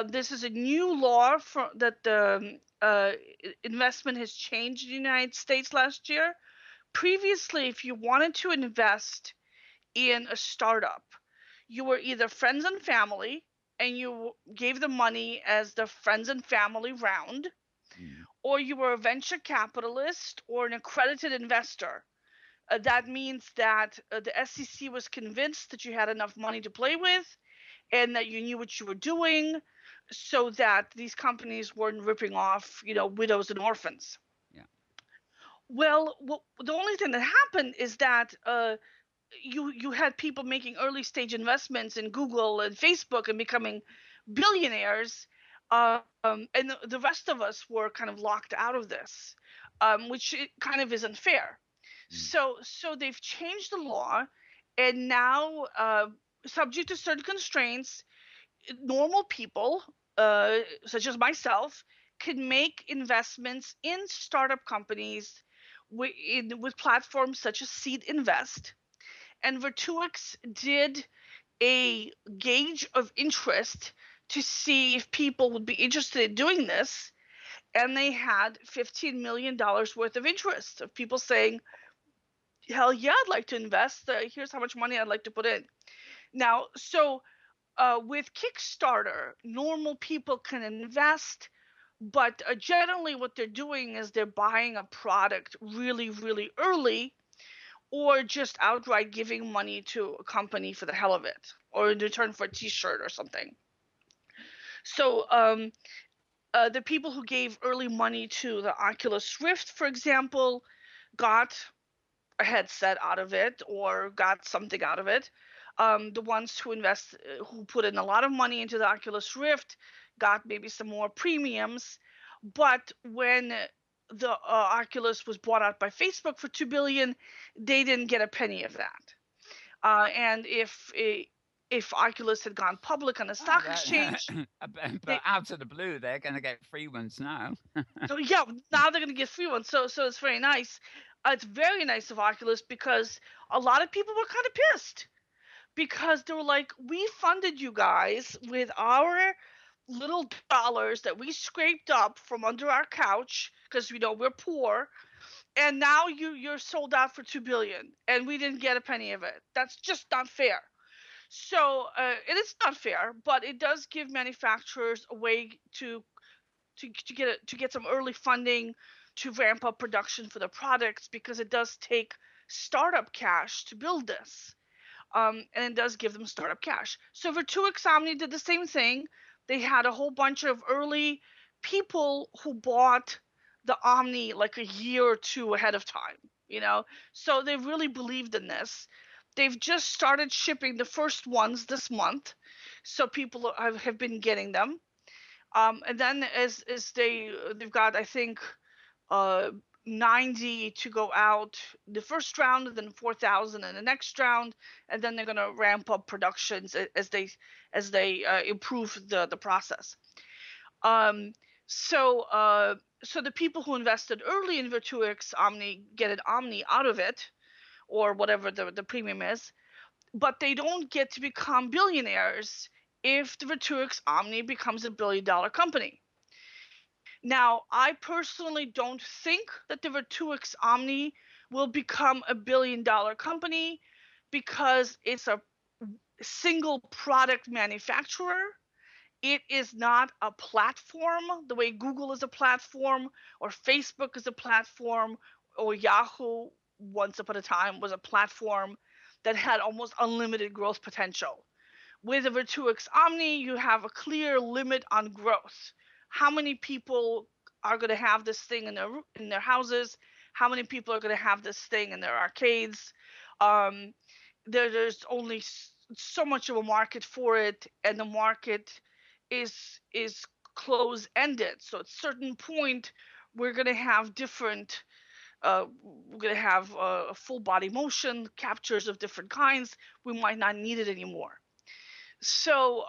This is a new law that the investment has changed in the United States last year. Previously, if you wanted to invest in a startup, you were either friends and family, and you gave the money as the friends and family round, or you were a venture capitalist or an accredited investor. That means that the SEC was convinced that you had enough money to play with and that you knew what you were doing, so that these companies weren't ripping off, widows and orphans. Yeah. Well, the only thing that happened is that you had people making early stage investments in Google and Facebook and becoming billionaires, and the rest of us were kind of locked out of this, which it kind of isn't fair. So they've changed the law, and now, subject to certain constraints, normal people, such as myself, can make investments in startup companies with platforms such as Seed Invest. And Virtuix did a gauge of interest to see if people would be interested in doing this, and they had $15 million worth of interest of people saying, hell yeah, I'd like to invest. Here's how much money I'd like to put in. Now, so with Kickstarter, normal people can invest, but generally what they're doing is they're buying a product really, really early, or just outright giving money to a company for the hell of it, or in return for a t-shirt or something. So the people who gave early money to the Oculus Rift, for example, got a headset out of it or got something out of it. The ones who put in a lot of money into the Oculus Rift got maybe some more premiums. But when the Oculus was bought out by Facebook for $2 billion, they didn't get a penny of that. And if Oculus had gone public on the stock exchange, but out of the blue, they're going to get free ones now. so yeah, now they're going to get free ones. So it's very nice. It's very nice of Oculus because a lot of people were kind of pissed because they were like, we funded you guys with our little dollars that we scraped up from under our couch because we're poor, and now you're sold out for $2 billion and we didn't get a penny of it. That's just not fair. So it is not fair, but it does give manufacturers a way to get some early funding to ramp up production for the products, because it does take startup cash to build this. And it does give them startup cash. So Virtuix Omni did the same thing. They had a whole bunch of early people who bought the Omni like a year or two ahead of time, So they really believed in this. They've just started shipping the first ones this month, so people have been getting them. And then as they've got, I think, 90 to go out the first round, and then 4,000 in the next round, and then they're going to ramp up productions as they improve the process. So the people who invested early in Virtuix Omni get an Omni out of it, or whatever the premium is, but they don't get to become billionaires if the Virtuix Omni becomes a $1 billion company. Now, I personally don't think that the Virtuix Omni will become a $1 billion company, because it's a single product manufacturer. It is not a platform the way Google is a platform, or Facebook is a platform, or Yahoo once upon a time was a platform that had almost unlimited growth potential. With a Virtuix Omni, you have a clear limit on growth. How many people are going to have this thing in their houses? How many people are going to have this thing in their arcades? There's only so much of a market for it, and the market is close-ended. So at a certain point, we're going to have different. We're going to have full body motion captures of different kinds. We might not need it anymore. So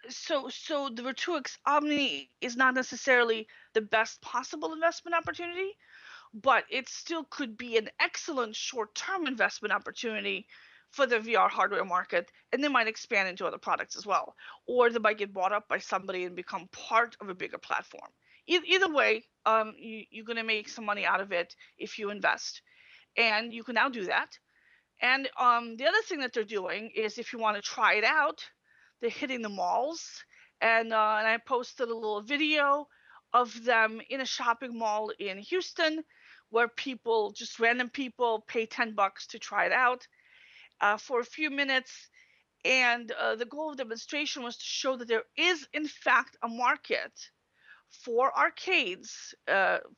so the Virtuix Omni is not necessarily the best possible investment opportunity, but it still could be an excellent short-term investment opportunity for the VR hardware market, and they might expand into other products as well, or they might get bought up by somebody and become part of a bigger platform. Either way, you're going to make some money out of it if you invest, and you can now do that. And the other thing that they're doing is, if you want to try it out, they're hitting the malls. And I posted a little video of them in a shopping mall in Houston, where people, just random people, pay $10 to try it out for a few minutes. And the goal of the demonstration was to show that there is, in fact, a market for arcades,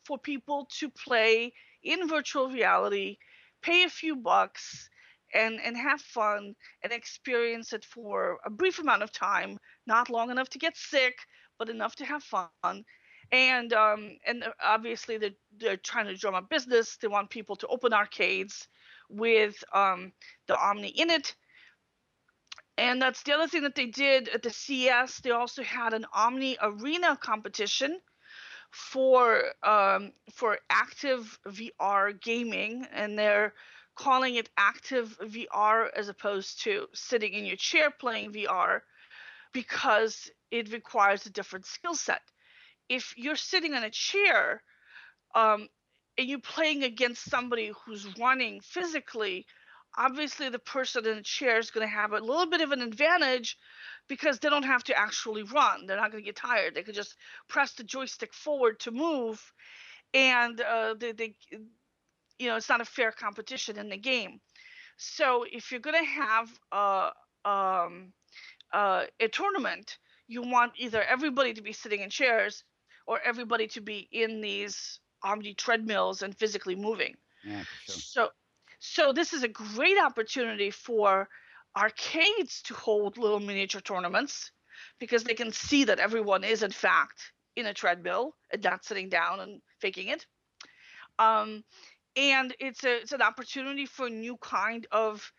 for people to play in virtual reality, pay a few bucks, and have fun and experience it for a brief amount of time, not long enough to get sick, but enough to have fun. And obviously they're trying to drum up business. They want people to open arcades with the Omni in it. And that's the other thing that they did at the CES. They also had an Omni Arena competition for active VR gaming, and they're calling it active VR as opposed to sitting in your chair playing VR, because it requires a different skill set. If you're sitting in a chair and you're playing against somebody who's running physically, obviously the person in the chair is going to have a little bit of an advantage, because they don't have to actually run. They're not going to get tired. They could just press the joystick forward to move, and they it's not a fair competition in the game. So if you're going to have a tournament, you want either everybody to be sitting in chairs or everybody to be in these Omni treadmills and physically moving. Yeah, for sure. So this is a great opportunity for arcades to hold little miniature tournaments, because they can see that everyone is in fact in a treadmill and not sitting down and faking it. Um, and it's an opportunity for a new kind of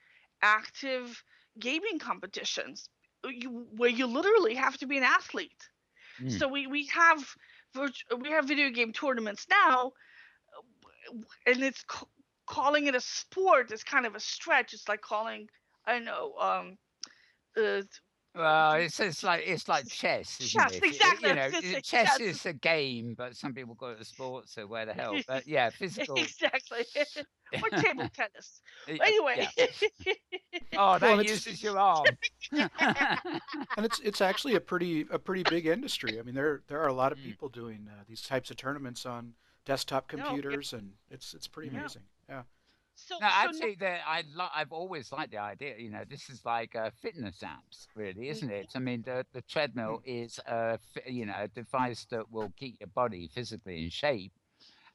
active gaming competitions where you literally have to be an athlete. Mm. So we have we have video game tournaments now, and calling it a sport is kind of a stretch. It's like calling, I don't know, uh, Well, it's like chess, isn't chess. it? Exactly. I You was know, gonna say chess chess. is a game, but some people call it a sport. So where the hell? But yeah, physical. Exactly. Or table tennis. Yeah, Anyway. yeah. Oh, Well, and that it's uses your arm. and it's actually a pretty big industry. I mean, there are a lot of Mm. people doing these types of tournaments on desktop No. computers, and it's pretty Yeah. amazing. Yeah. No, So now. actually, I've always liked the idea. You know, this is like fitness apps, really, isn't it? I mean, the treadmill Mm. is a device that will keep your body physically in shape,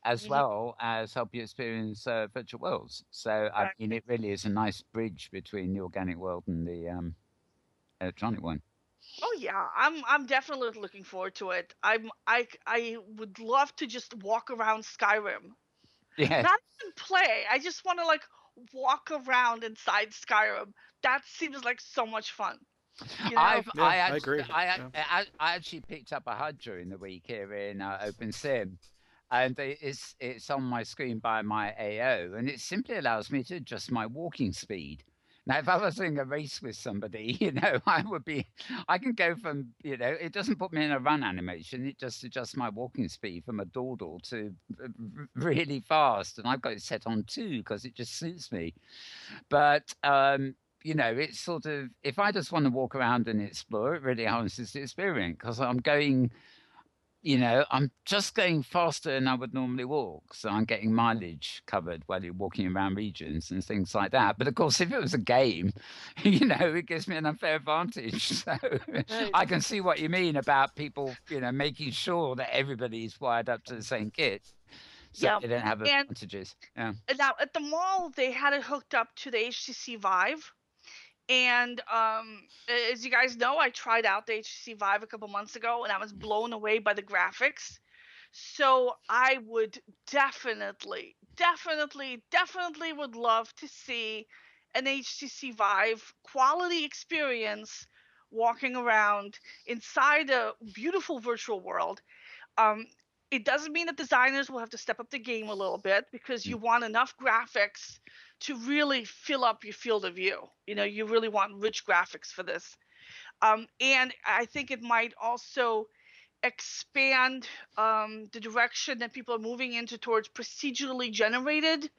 as Mhm. well as help you experience virtual worlds. So, I mean, Exactly. it really is a nice bridge between the organic world and the electronic one. Oh yeah, I'm definitely looking forward to it. I would love to just walk around Skyrim. Yes, Not even play. I just want to like walk around inside Skyrim. That seems like so much fun. You know? I've Yeah, I agree. Yeah. I actually picked up a HUD during the week here in OpenSim, and it's on my screen by my AO, and it simply allows me to adjust my walking speed. Now, if I was doing a race with somebody, I can go from, it doesn't put me in a run animation. It just adjusts my walking speed from a dawdle to really fast, and I've got it set on 2 because it just suits me. But it's sort of, if I just want to walk around and explore, it really enhances the experience because I'm just going faster than I would normally walk. So I'm getting mileage covered while you're walking around regions and things like that. But of course, if it was a game, it gives me an unfair advantage. So Right. I can see what you mean about people, making sure that everybody's wired up to the same kit so Yeah. they don't have And advantages. Yeah. now at the mall they had it hooked up to the HTC Vive. And as you guys know, I tried out the HTC Vive a couple months ago, and I was blown away by the graphics. So I would definitely would love to see an HTC Vive quality experience walking around inside a beautiful virtual world. Um, it doesn't mean that designers will have to step up the game a little bit because you want enough graphics to really fill up your field of view. You really want rich graphics for this. And I think it might also expand the direction that people are moving into towards procedurally generated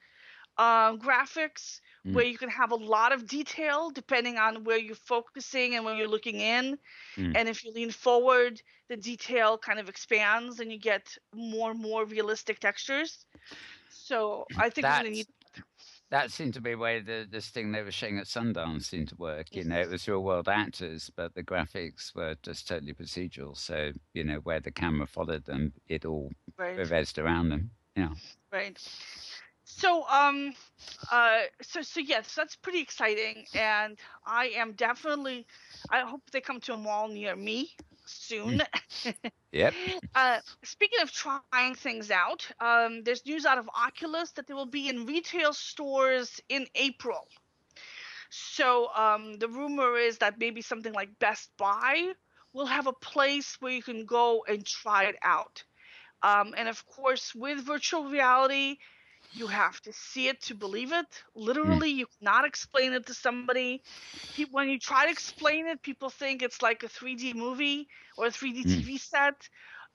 graphics, Mm, where you can have a lot of detail depending on where you're focusing and where you're looking in. mm. And if you lean forward, the detail kind of expands and you get more and more realistic textures. So I think we're going to That's need. that seemed to be where this thing they were showing at Sundance seemed to work. It was real world actors, but the graphics were just totally procedural. So, where the camera followed them, it all Right, reversed around them. Yeah. right. So so yes, that's pretty exciting, and I hope they come to a mall near me Mm. soon. Yep. Speaking of trying things out, there's news out of Oculus that they will be in retail stores in April. So the rumor is that maybe something like Best Buy will have a place where you can go and try it out. And of course, with virtual reality, you have to see it to believe it. Mm, Literally, you cannot explain it to somebody. When you try to explain it, people think it's like a 3D movie or a 3D mm. TV set.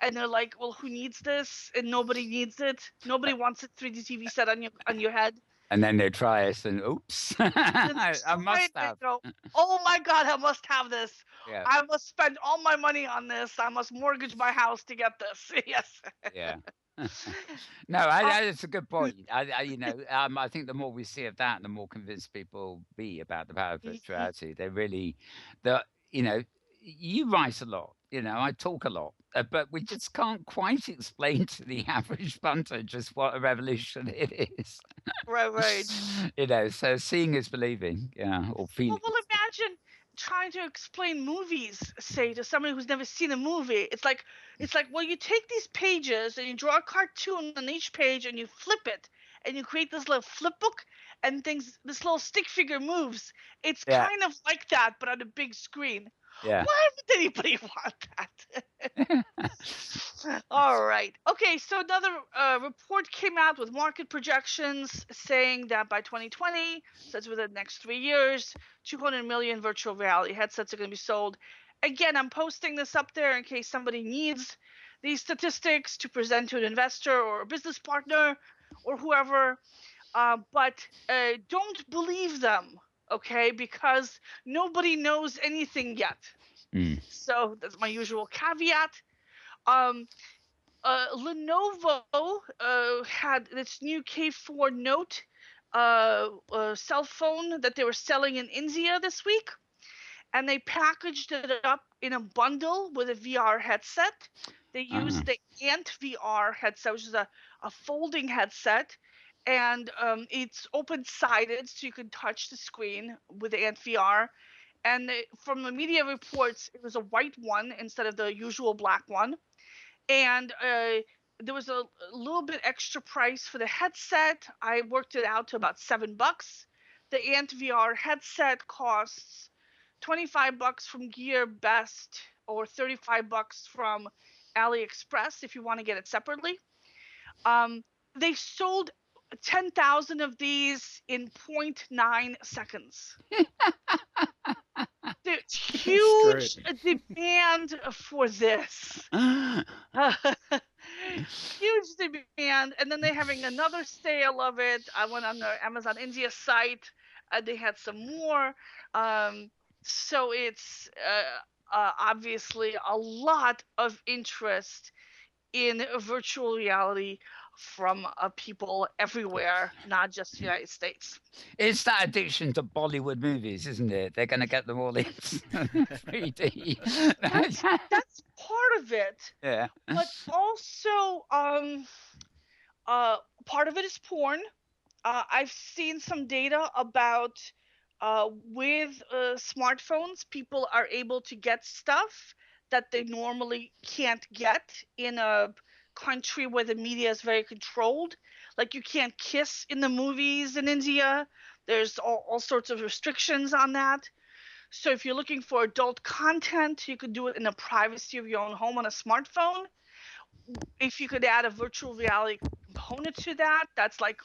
And they're like, well, who needs this? And nobody needs it. Nobody wants a 3D TV set on your head. And then they try it and oops, Then they I try must it and have. they go, oh my God, I must have this. Yeah. I must spend all my money on this. I must mortgage my house to get this. Yes. Yeah. No, Um, it's a good point. I think the more we see of that, the more convinced people will be about the power of mhm. virtuality. They really, the you know, you write a lot. I talk a lot, but we just can't quite explain to the average punter just what a revolution it is. Right, right. So seeing is believing, yeah, or Well, feeling. well, imagine. trying to explain movies, say, to somebody who's never seen a movie. It's like, well, you take these pages and you draw a cartoon on each page and you flip it and you create this little flip book and this little stick figure moves. It's Yeah. kind of like that, but on a big screen. Yeah. Why would anybody want that? All right. Okay, so another report came out with market projections saying that by 2020, so that's within the next 3 years, 200 million virtual reality headsets are going to be sold. Again, I'm posting this up there in case somebody needs these statistics to present to an investor or a business partner or whoever. But don't believe them, okay? Because nobody knows anything yet. So that's my usual caveat. Um, Lenovo had its new K4 Note cell phone that they were selling in India this week, and they packaged it up in a bundle with a VR headset. They used the Ant VR headset, which is a folding headset, and it's open-sided, so you can touch the screen with the Ant VR. And from the media reports, it was a white one instead of the usual black one. And there was a little bit extra price for the headset. I worked it out to about $7. The Ant VR headset costs $25 from Gear Best or $35 from AliExpress if you want to get it separately. They sold 10,000 of these in 0.9 seconds. There's huge demand for this. Huge demand. And then they're having another sale of it. I went on the Amazon India site. They had some more. So it's obviously a lot of interest in virtual reality from people everywhere, not just the United States. It's that addiction to Bollywood movies, isn't it? They're going to get them all in 3D. That's part of it. Yeah. But also, part of it is porn. I've seen some data about with smartphones, people are able to get stuff that they normally can't get in a country where the media is very controlled. Like you can't kiss in the movies in India. There's all sorts of restrictions on that. So if you're looking for adult content, you could do it in the privacy of your own home on a smartphone. If you could add a virtual reality component to that, that's like,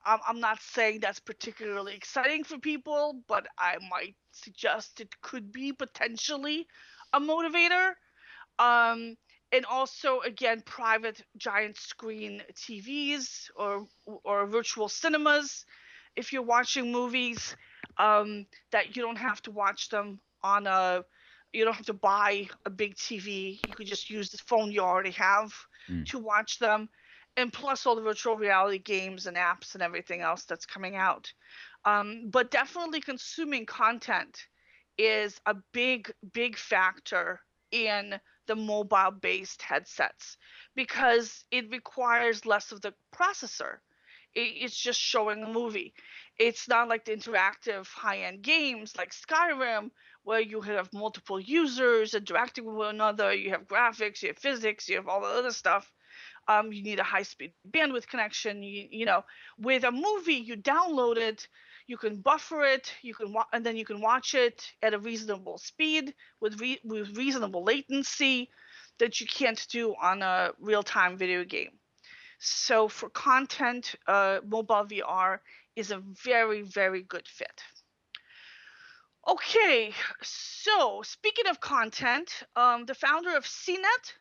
I'm not saying that's particularly exciting for people, but I might suggest it could be potentially a motivator. And also, again, private giant screen TVs or virtual cinemas. If you're watching movies, that you don't have to watch them on you don't have to buy a big TV. You could just use the phone you already have to watch them. And plus all the virtual reality games and apps and everything else that's coming out. But definitely consuming content is a big, big factor in the mobile-based headsets because it requires less of the processor. It's just showing a movie. It's not like the interactive high-end games like Skyrim where you have multiple users interacting with one another. You have graphics, you have physics, you have all the other stuff. You need a high-speed bandwidth connection. You know, with a movie, you download it, you can buffer it, and then you can watch it at a reasonable speed with reasonable latency that you can't do on a real-time video game. So for content, mobile VR is a very, very good fit. Okay, so speaking of content, the founder of CNET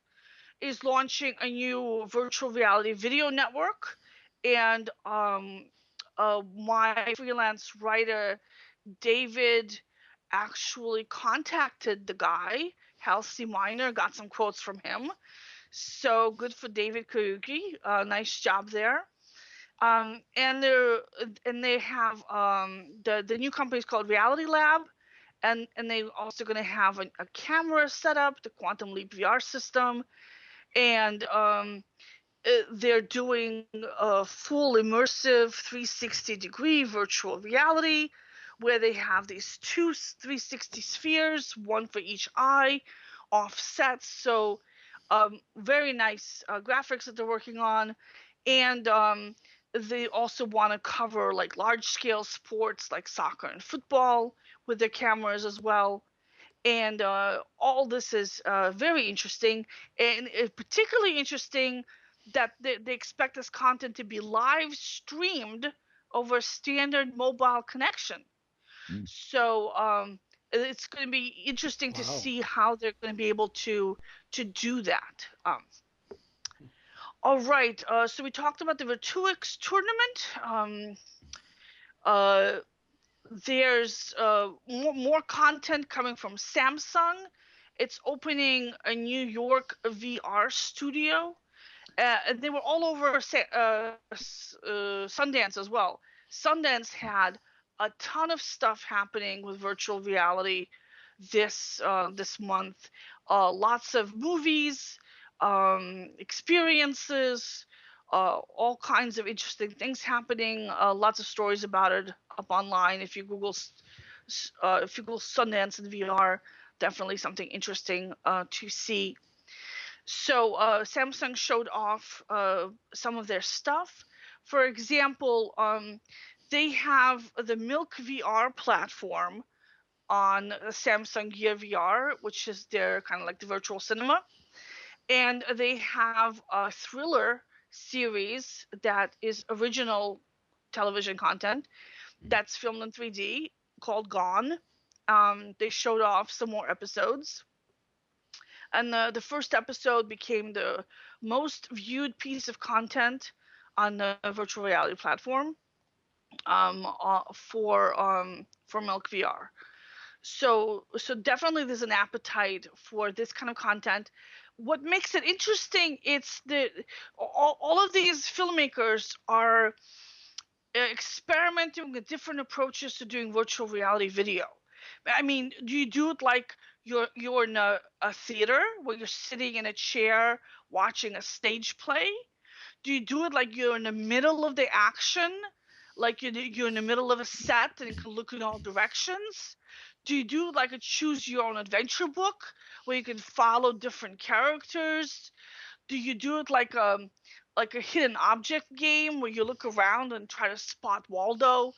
is launching a new virtual reality video network, and my freelance writer David actually contacted the guy, Halsey Miner, got some quotes from him. So good for David Kayuki. Nice job there. And they have the new company is called Reality Lab, and they're also going to have a camera set up, the Quantum Leap VR system, and they're doing a full immersive 360-degree virtual reality where they have these two 360 spheres, one for each eye, offset. So very nice graphics that they're working on. And they also want to cover like large scale sports like soccer and football with their cameras as well. And all this is very interesting, and particularly interesting that they expect this content to be live streamed over standard mobile connection. Mm. So it's going to be interesting to Wow. see how they're going to be able to do that. All right, so we talked about the Virtuix tournament. Uh, there's more content coming from Samsung. It's opening a New York VR studio. And they were all over Sundance as well. Sundance had a ton of stuff happening with virtual reality this month. Lots of movies, experiences, all kinds of interesting things happening. Lots of stories about it up online. If you Google Sundance and VR, definitely something interesting to see. So Samsung showed off some of their stuff. For example, they have the Milk VR platform on Samsung Gear VR, which is their kind of like the virtual cinema. And they have a thriller series that is original television content that's filmed in 3D called Gone. They showed off some more episodes. And the first episode became the most viewed piece of content on the virtual reality platform for Milk VR. So definitely there's an appetite for this kind of content. What makes it interesting, it's the all of these filmmakers are experimenting with different approaches to doing virtual reality video. I mean, do you do it like you're in a theater where you're sitting in a chair watching a stage play? Do you do it like you're in the middle of the action, like you're in the middle of a set and you can look in all directions? Do you do like a choose your own adventure book where you can follow different characters? Do you do it like a hidden object game where you look around and try to spot Waldo?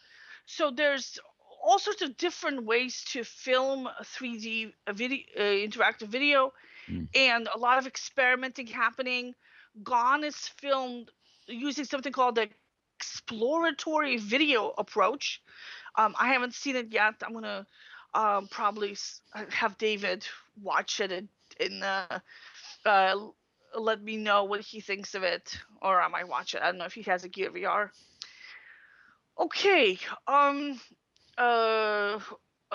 So there's all sorts of different ways to film a 3D video, interactive video, Mm. and a lot of experimenting happening. Gone is filmed using something called the exploratory video approach. I haven't seen it yet. I'm gonna probably have David watch it and uh, let me know what he thinks of it, or I might watch it. I don't know if he has a Gear VR. Okay. Uh,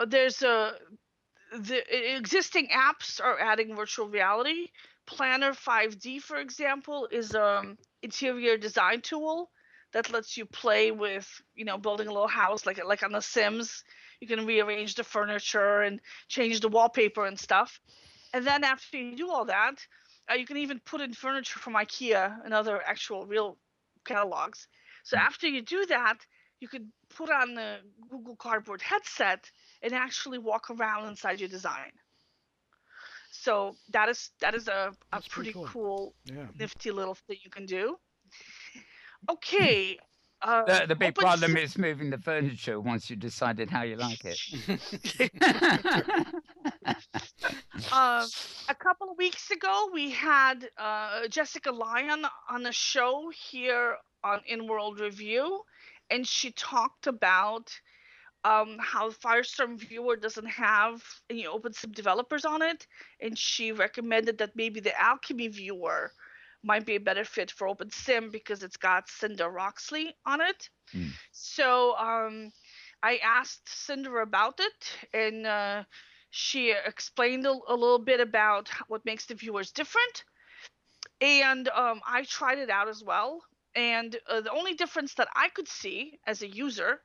there's the existing apps are adding virtual reality. Planner 5D, for example, is interior design tool that lets you play with, building a little house like on The Sims. You can rearrange the furniture and change the wallpaper and stuff. And then after you do all that, you can even put in furniture from IKEA and other actual real catalogs. So after you do that, you could put on the Google Cardboard headset and actually walk around inside your design. So that is a That's pretty cool. cool, Yeah. nifty little thing you can do. Okay. The big Open problem is moving the furniture once you decided how you like it. A couple of weeks ago, we had Jessica Lyon on the show here on Inworld Review, and she talked about how Firestorm Viewer doesn't have any OpenSim developers on it, and she recommended that maybe the Alchemy Viewer might be a better fit for OpenSim because it's got Cinder Roxley on it. Mm. So I asked Cinder about it, and she explained a little bit about what makes the viewers different. And I tried it out as well. And the only difference that I could see as a user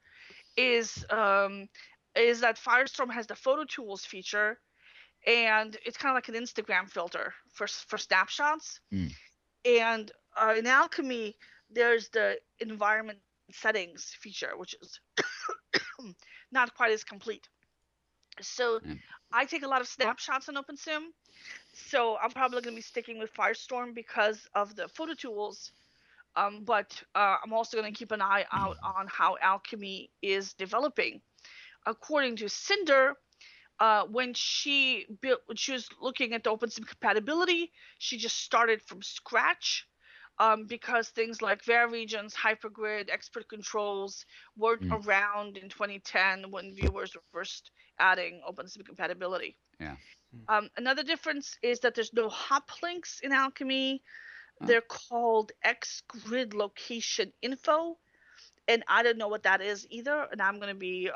is that Firestorm has the photo tools feature, and it's kind of like an Instagram filter for snapshots. Mm. And in Alchemy, there's the environment settings feature, which is not quite as complete. So Yeah. I take a lot of snapshots in OpenSim. So I'm probably going to be sticking with Firestorm because of the photo tools. But I'm also going to keep an eye out on how Alchemy is developing. According to Cinder, when she was looking at the OpenSim compatibility, she just started from scratch. Because things like VAR-regions, hypergrid, expert controls weren't around in 2010 when viewers were first adding OpenSim compatibility. Yeah. Another difference is that there's no hop links in Alchemy. Oh. They're called X grid location info, and I don't know what that is either, and I'm going to be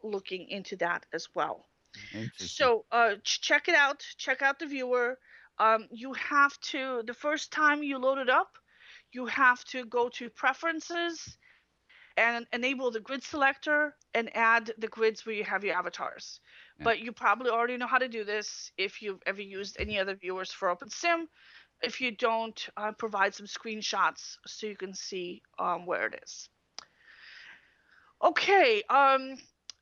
looking into that as well. Interesting. So check it out. Check out the viewer. You have to, the first time you load it up, you have to go to preferences and enable the grid selector and add the grids where you have your avatars. Yeah. But you probably already know how to do this if you've ever used any other viewers for OpenSim. If you don't, provide some screenshots so you can see where it is. Okay,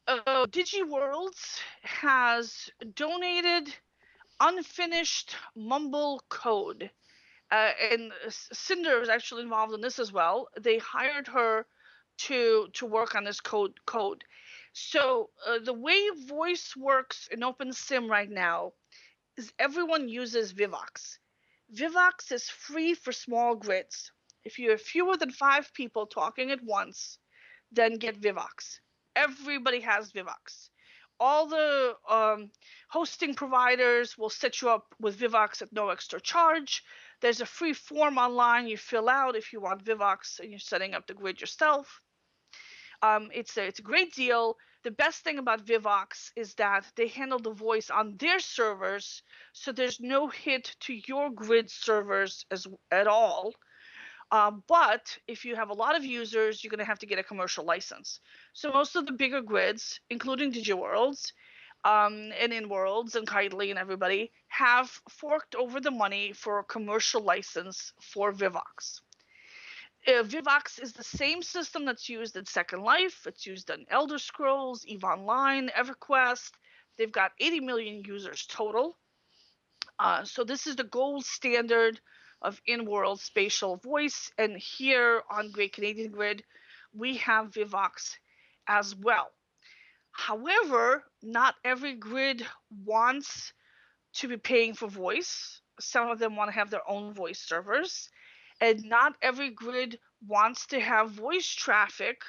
DigiWorlds has donated unfinished Mumble code. And Cinder is actually involved in this as well. They hired her to work on this code. So the way voice works in OpenSim right now is everyone uses Vivox. Vivox is free for small grids. If you have fewer than 5 people talking at once, then get Vivox. Everybody has Vivox. All the hosting providers will set you up with Vivox at no extra charge. There's a free form online you fill out if you want Vivox and you're setting up the grid yourself. It's a great deal. The best thing about Vivox is that they handle the voice on their servers, so there's no hit to your grid servers at all. But if you have a lot of users, you're going to have to get a commercial license. So most of the bigger grids, including DigiWorlds, and Inworlds and Kitely and everybody, have forked over the money for a commercial license for Vivox. Vivox is the same system that's used in Second Life. It's used in Elder Scrolls, EVE Online, EverQuest. They've got 80 million users total. So this is the gold standard of in-world spatial voice. And here on Great Canadian Grid, we have Vivox as well. However, not every grid wants to be paying for voice. Some of them want to have their own voice servers. And not every grid wants to have voice traffic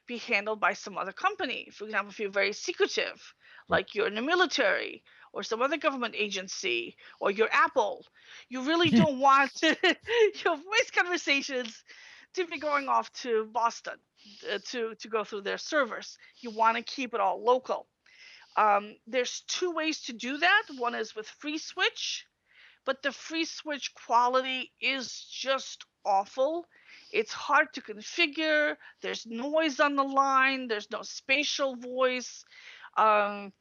be handled by some other company. For example, if you're very secretive, like you're in the military or some other government agency or you're Apple, you really don't want your voice conversations to be going off to Boston to go through their servers. You want to keep it all local. There's 2 ways to do that. One is with FreeSwitch, but the FreeSwitch quality is just awful. It's hard to configure. There's noise on the line. There's no spatial voice. I've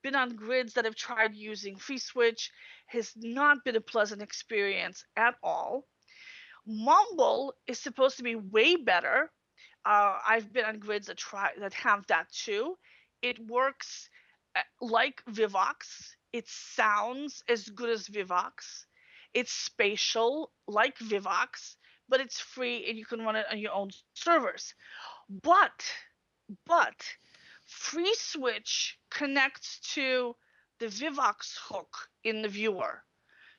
been on grids that have tried using FreeSwitch. Has not been a pleasant experience at all. Mumble is supposed to be way better. I've been on grids that have that too. It works like Vivox. It sounds as good as Vivox. It's spatial like Vivox, but it's free and you can run it on your own servers. But FreeSwitch connects to the Vivox hook in the viewer.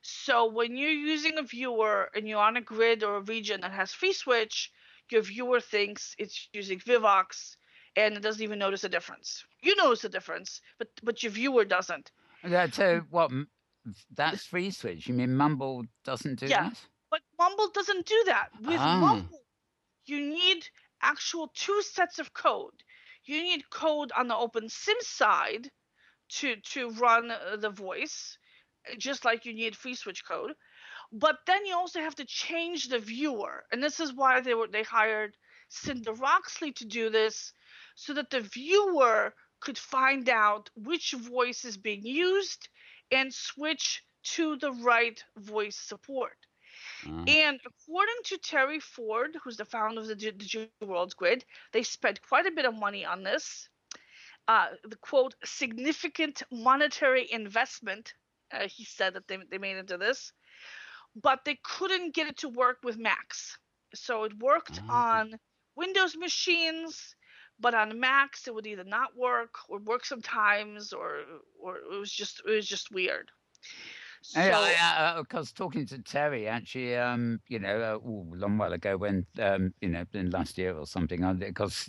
So when you're using a viewer and you're on a grid or a region that has FreeSwitch, your viewer thinks it's using Vivox and it doesn't even notice a difference. You notice a difference, but your viewer doesn't. So what? That's FreeSwitch. You mean Mumble doesn't do Yeah, that? but Mumble doesn't do that. With Mumble, you need actual 2 sets of code. You need code on the OpenSim side to run the voice, just like you need FreeSwitch code. But then you also have to change the viewer, and this is why they hired Cinder Roxley to do this, so that the viewer could find out which voice is being used and switch to the right voice support. And according to Terry Ford, who's the founder of the World's Grid, they spent quite a bit of money on this. The quote, significant monetary investment, he said that they made into this, but they couldn't get it to work with Macs. So it worked on Windows machines, but on Macs it would either not work or work sometimes, or it was just weird. So Because talking to Terry, actually, you know, a long while ago when, you know, in last year or something, because,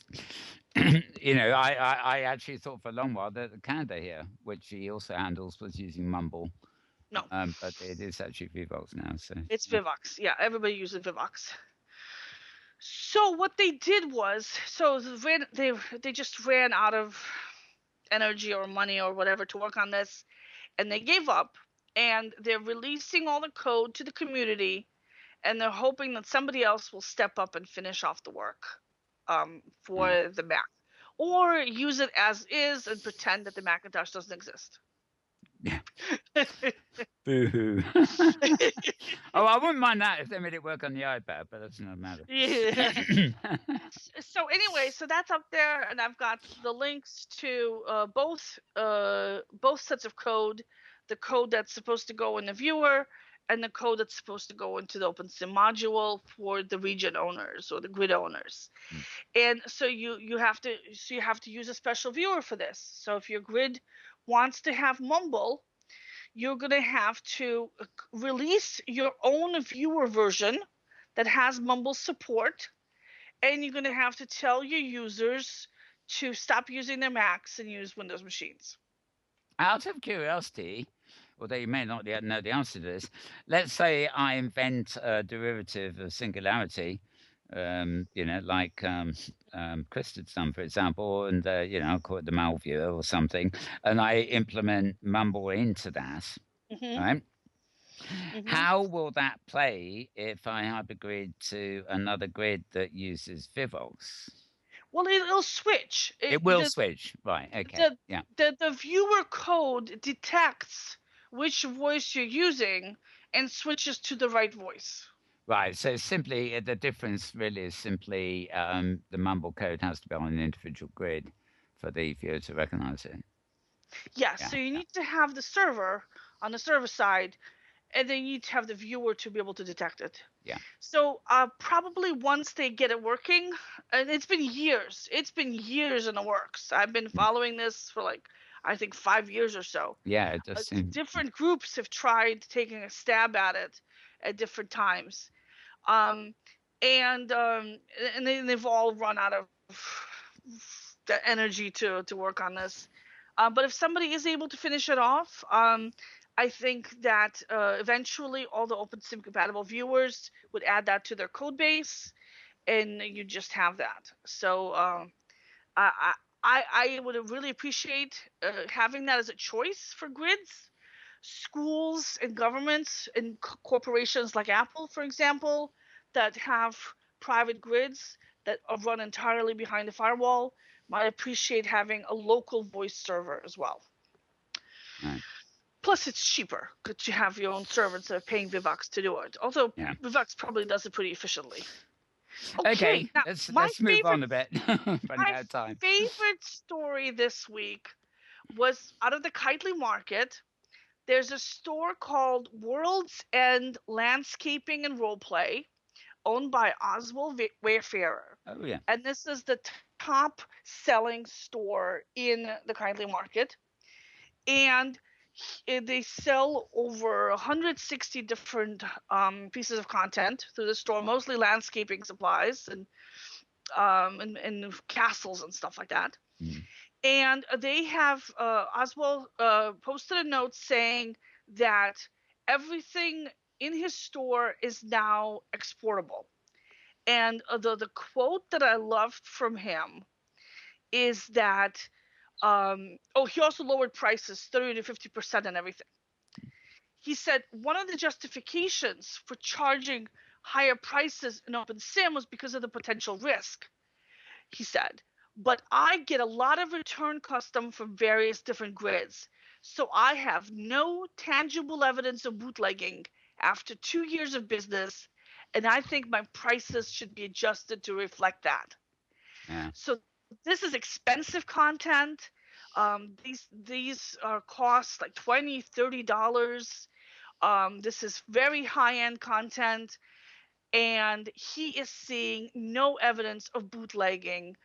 you know, I actually thought for a long while that Canada here, which he also handles, was using Mumble. no, But it is actually Vivox now. So it's Vivox. Yeah, everybody uses Vivox. So what they did was, so they just ran out of energy or money or whatever to work on this, and they gave up. And they're releasing all the code to the community, and they're hoping that somebody else will step up and finish off the work for the Mac, or use it as is and pretend that the Macintosh doesn't exist. yeah. Boo-hoo. Oh, I wouldn't mind that if they made it work on the iPad, but that's another matter. Yeah. So anyway, so that's up there, and I've got the links to both sets of code, the code that's supposed to go in the viewer and the code that's supposed to go into the OpenSim module for the region owners or the grid owners. And so you have to use a special viewer for this. So if your grid wants to have Mumble, you're going to have to release your own viewer version that has Mumble support, and you're going to have to tell your users to stop using their Macs and use Windows machines. Out of curiosity, although you may not yet know the answer to this, let's say I invent a derivative of singularity, you know, like Chris had done, for example, and, you know, I'll call it the Malviewer or something, and I implement Mumble into that, right? How will that play if I hypergrid to another grid that uses Vivox? Well, it'll switch. It will switch, right? Okay, yeah. The viewer code detects which voice you're using and switches to the right voice. Right. So simply, the difference really is simply the Mumble code has to be on an individual grid for the viewer to recognize it. Yes. Yeah, so you need to have the server on the server side, and then you need to have the viewer to be able to detect it. Yeah. So probably once they get it working, and it's been years. It's been years in the works. I've been following this for like, I think 5 years or so. Yeah, it does seem. Different groups have tried taking a stab at it at different times, and they've all run out of the energy to work on this. But if somebody is able to finish it off, I think that eventually all the OpenSim compatible viewers would add that to their code base, and you just have that. So I would really appreciate having that as a choice for grids. Schools and governments and corporations like Apple, for example, that have private grids that are run entirely behind the firewall, might appreciate having a local voice server as well. Right. Plus, it's cheaper to have your own server instead of paying Vivox to do it. Although Vivox probably does it pretty efficiently. Okay, now, let's move on a bit. Running out of time. My favorite story this week was out of the Kitely Market. There's a store called World's End Landscaping and Roleplay, owned by Oswald Wayfarer. Oh, yeah. And this is the top selling store in the Kitely Market. And they sell over 160 different pieces of content through the store, mostly landscaping supplies and castles and stuff like that. And they have Oswald posted a note saying that everything in his store is now exportable. And the quote that I loved from him is that he also lowered prices 30 to 50% on everything. He said one of the justifications for charging higher prices in OpenSim was because of the potential risk, he said. But I get a lot of return custom from various different grids, so I have no tangible evidence of bootlegging, after 2 years of business, and I think my prices should be adjusted to reflect that. Yeah. So this is expensive content. These are costs like $20-$30. This is very high-end content, and he is seeing no evidence of bootlegging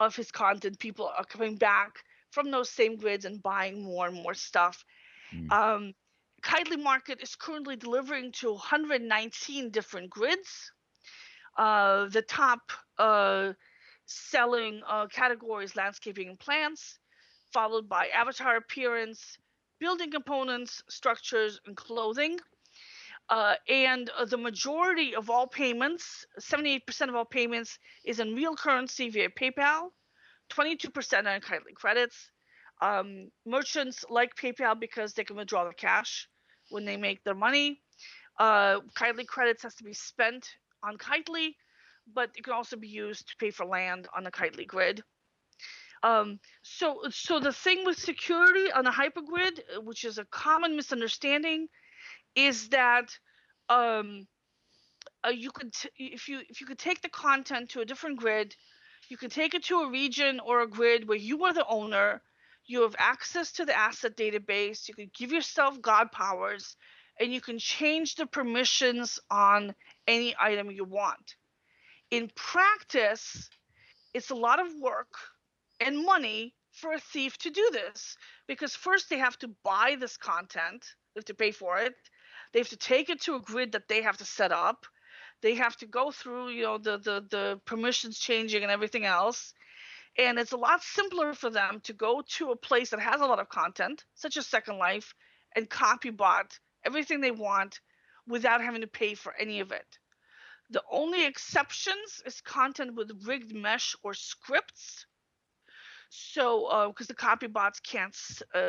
of his content. People are coming back from those same grids and buying more and more stuff. Mm. Kitely Market is currently delivering to 119 different grids. The top selling categories: landscaping and plants, followed by avatar appearance, building components, structures, and clothing. And the majority of all payments, 78% of all payments, is in real currency via PayPal, 22% on Kitely credits. Merchants like PayPal because they can withdraw the cash when they make their money. Kitely credits has to be spent on Kitely, but it can also be used to pay for land on the Kitely grid. So the thing with security on a hypergrid, which is a common misunderstanding, is that you could if you could take the content to a different grid, you could take it to a region or a grid where you are the owner. You have access to the asset database. You could give yourself God powers, and you can change the permissions on any item you want. In practice, it's a lot of work and money for a thief to do this, because first they have to buy this content, they have to pay for it, they have to take it to a grid that they have to set up, they have to go through, the permissions changing and everything else. And it's a lot simpler for them to go to a place that has a lot of content, such as Second Life, and copy bot everything they want without having to pay for any of it. The only exceptions is content with rigged mesh or scripts. So, because the copy bots can't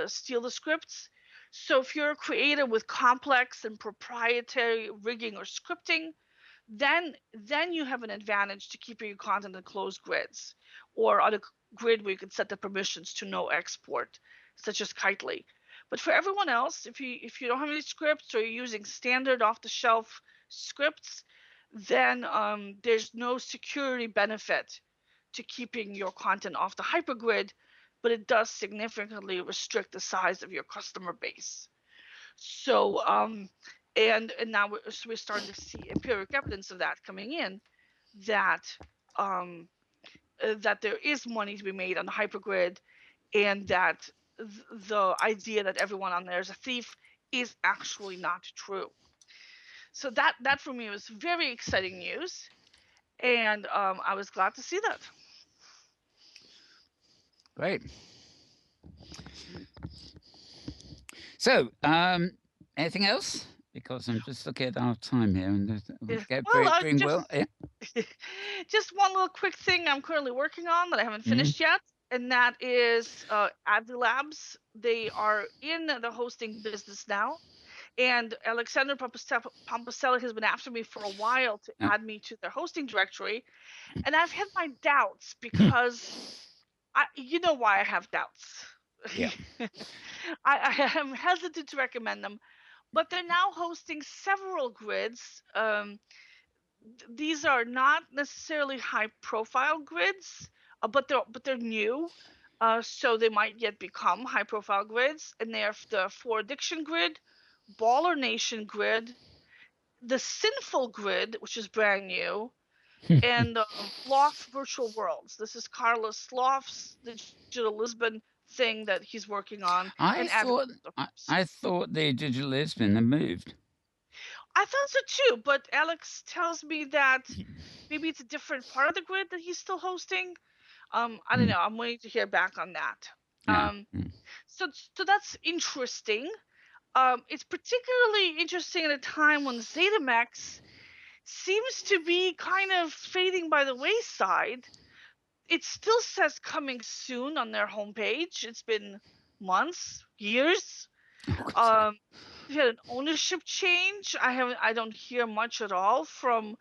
steal the scripts. So, if you're a creator with complex and proprietary rigging or scripting, then you have an advantage to keeping your content in closed grids, or on a grid where you can set the permissions to no export, such as Kitely. But for everyone else, if you don't have any scripts, or you're using standard off-the-shelf scripts, then there's no security benefit to keeping your content off the hypergrid, but it does significantly restrict the size of your customer base. So and now we're starting to see empiric evidence of that coming in, that that there is money to be made on the hypergrid, and that the idea that everyone on there is a thief is actually not true. So that for me was very exciting news, and I was glad to see that. Great. So, anything else? Because I'm just looking at our time here, and we get Well, doing well. Yeah. just one little quick thing I'm currently working on that I haven't finished yet, and that is Labs. They are in the hosting business now, and Alexander Pomposelli has been after me for a while to add me to their hosting directory, and I've had my doubts because you know why I have doubts. Yeah. I am hesitant to recommend them, but they're now hosting several grids. These are not necessarily high-profile grids, but they're new, so they might yet become high-profile grids. And they're the For Addiction grid, Baller Nation grid, the Sinful grid, which is brand new, and Sloth Virtual Worlds. This is Carlos Sloth's Digital Lisbon thing that he's working on. I thought the Digital Lisbon had moved. I thought so too, but Alex tells me that maybe it's a different part of the grid that he's still hosting. I don't know. I'm waiting to hear back on that. So that's interesting. It's particularly interesting at a time when ZetaMex seems to be kind of fading by the wayside. It still says coming soon on their homepage. It's been months, years. We had an ownership change. I don't hear much at all from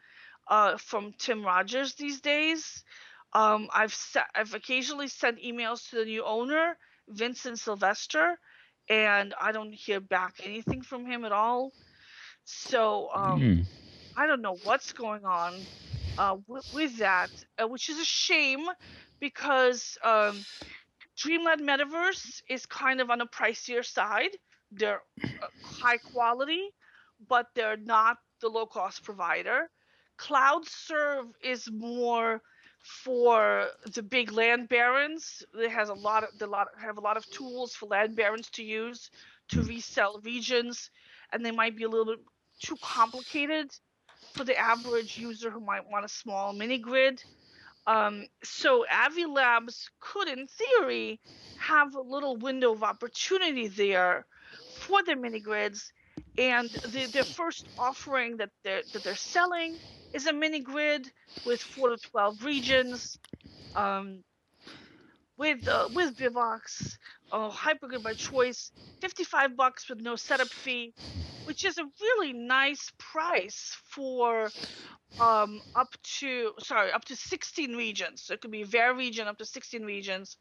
Tim Rogers these days. I've occasionally sent emails to the new owner, Vincent Sylvester, and I don't hear back anything from him at all. So Mm. I don't know what's going on with that, which is a shame because Dreamland Metaverse is kind of on a pricier side. They're high quality, but they're not the low cost provider. Cloud Serve is more for the big land barons. It has have a lot of tools for land barons to use to resell regions, and they might be a little bit too complicated for the average user who might want a small mini grid. So Avi Labs could, in theory, have a little window of opportunity there for the mini grids, and their first offering that they're selling is a mini grid with 4 to 12 regions, um, with Bivox, hypergrid by choice, $55 with no setup fee, which is a really nice price for up to 16 regions. So it could be their region up to 16 regions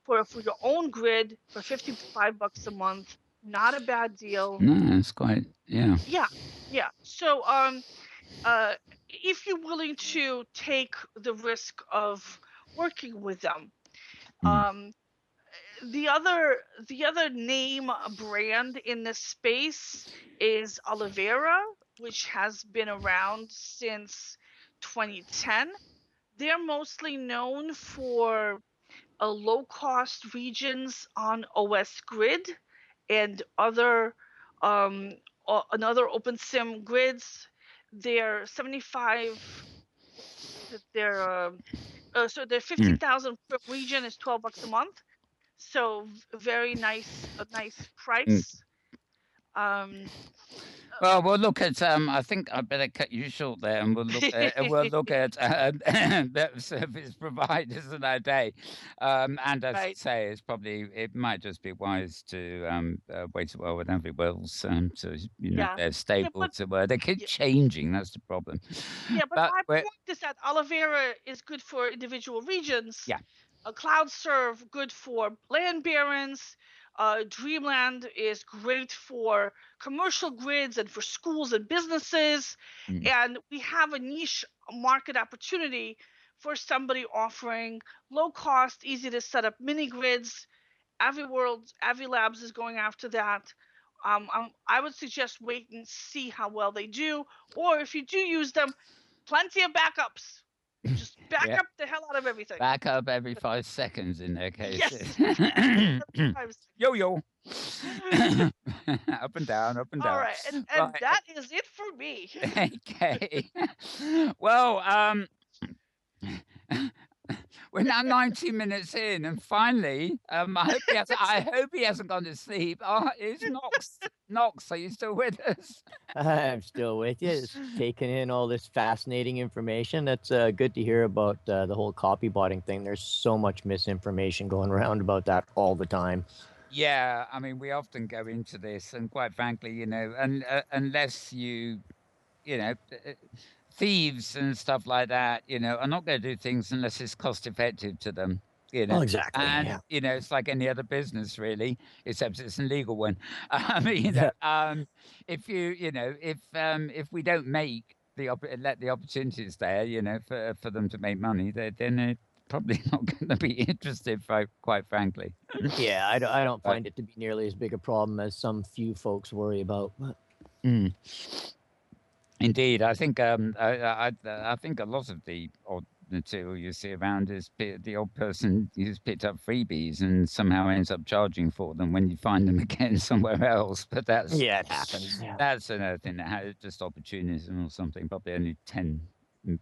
for your own grid for $55 a month. Not a bad deal. No, it's quite, yeah. Yeah. So if you're willing to take the risk of working with them, um the other name brand in this space is Oliveira, which has been around since 2010. They're mostly known for low cost regions on OS Grid and other another OpenSim grids. They're 75. They're so they're 15,000 per region is $12 a month. So very nice, a nice price. Well, we'll look at. I think I better cut you short there, and we'll look. We'll look at service providers in our day. And as I Right. say, it might just be wise to wait a while with everyone else, so Yeah. they're stable But to where they keep yeah, changing. That's the problem. but But my point is that Oliveira is good for individual regions. yeah, A Cloud Serve good for land barons. Dreamland is great for commercial grids and for schools and businesses. And we have a niche market opportunity for somebody offering low cost, easy to set up mini grids. Avi Labs is going after that. I would suggest wait and see how well they do, or if you do use them, plenty of backups. Just back yeah. up the hell out of everything. Back up every 5 seconds in their case. Yes. Yo yo. Up and down, up and All down. right, and Right. that is it for me. Okay. Well, we're now 90 minutes in, and finally, I hope he hasn't gone to sleep. Oh, it's Knox. Knox, are you still with us? I'm still with you, just taking in all this fascinating information. That's good to hear about the whole copybotting thing. There's so much misinformation going around about that all the time. Yeah, I mean, we often go into this, and quite frankly, and unless you know, thieves and stuff like that, are not going to do things unless it's cost effective to them. Oh, exactly. And Yeah. it's like any other business, really, except it's an illegal one. If if we don't make let the opportunities there, for them to make money, then they're probably not going to be interested, quite frankly. Yeah, I don't find it to be nearly as big a problem as some few folks worry about. But... Indeed, I think I think a lot of the odd material you see around is the odd person who's picked up freebies and somehow ends up charging for them when you find them again somewhere else. But that's it happens. Yeah. That's another thing that has just opportunism or something. Probably only 10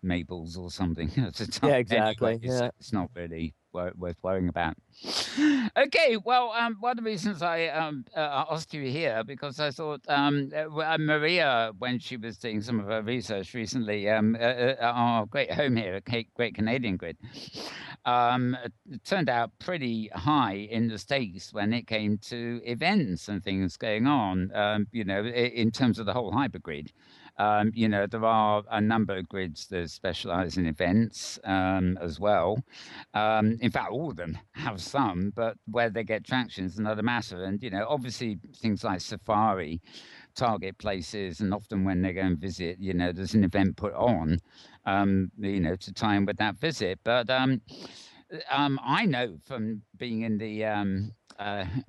maples or something at a time. Yeah, exactly. Anyway, so it's not really worth worrying about. Okay, well, one of the reasons I asked you here because I thought Maria, when she was doing some of her research recently, our great home here, Great Canadian Grid, it turned out pretty high in the States when it came to events and things going on. In terms of the whole hypergrid. There are a number of grids that specialize in events as well. In fact, all of them have some, but where they get traction is another matter. And, obviously things like Safari target places, and often when they go and visit, there's an event put on, to tie in with that visit. But I know from being in the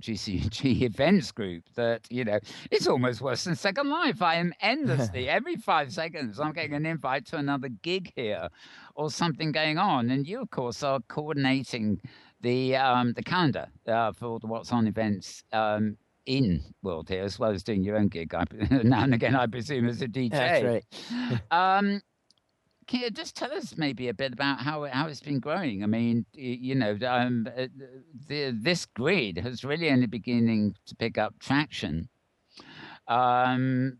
GCG events group that it's almost worse than Second Life. I am endlessly every 5 seconds I'm getting an invite to another gig here, or something going on, and you of course are coordinating the calendar for the What's On events. In World here, as well as doing your own gig, now and again, I presume, as a DJ. That's right. Can you just tell us maybe a bit about how it's been growing? I mean, this grid has really only beginning to pick up traction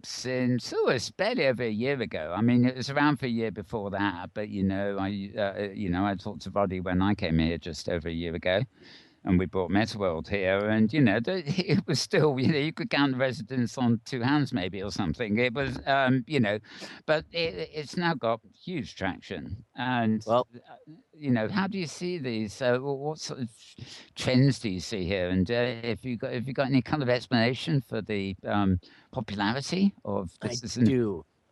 since it's barely over a year ago. I mean, it was around for a year before that, but I talked to Roddy when I came here just over a year ago. And we brought MetaWorld here, and it was still, you could count the residents on 2 hands maybe or something. It was, but it's now got huge traction. And Well, how do you see these? What sort of trends do you see here? And if you got any kind of explanation for the popularity of this?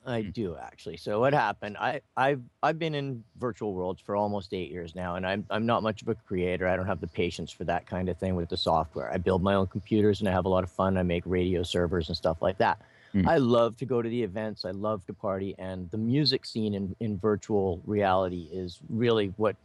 I do actually. So what happened? I've been in virtual worlds for almost 8 years now, and I'm not much of a creator. I don't have the patience for that kind of thing with the software. I build my own computers and I have a lot of fun. I make radio servers and stuff like that. I love to go to the events. I love to party, and the music scene in virtual reality is really what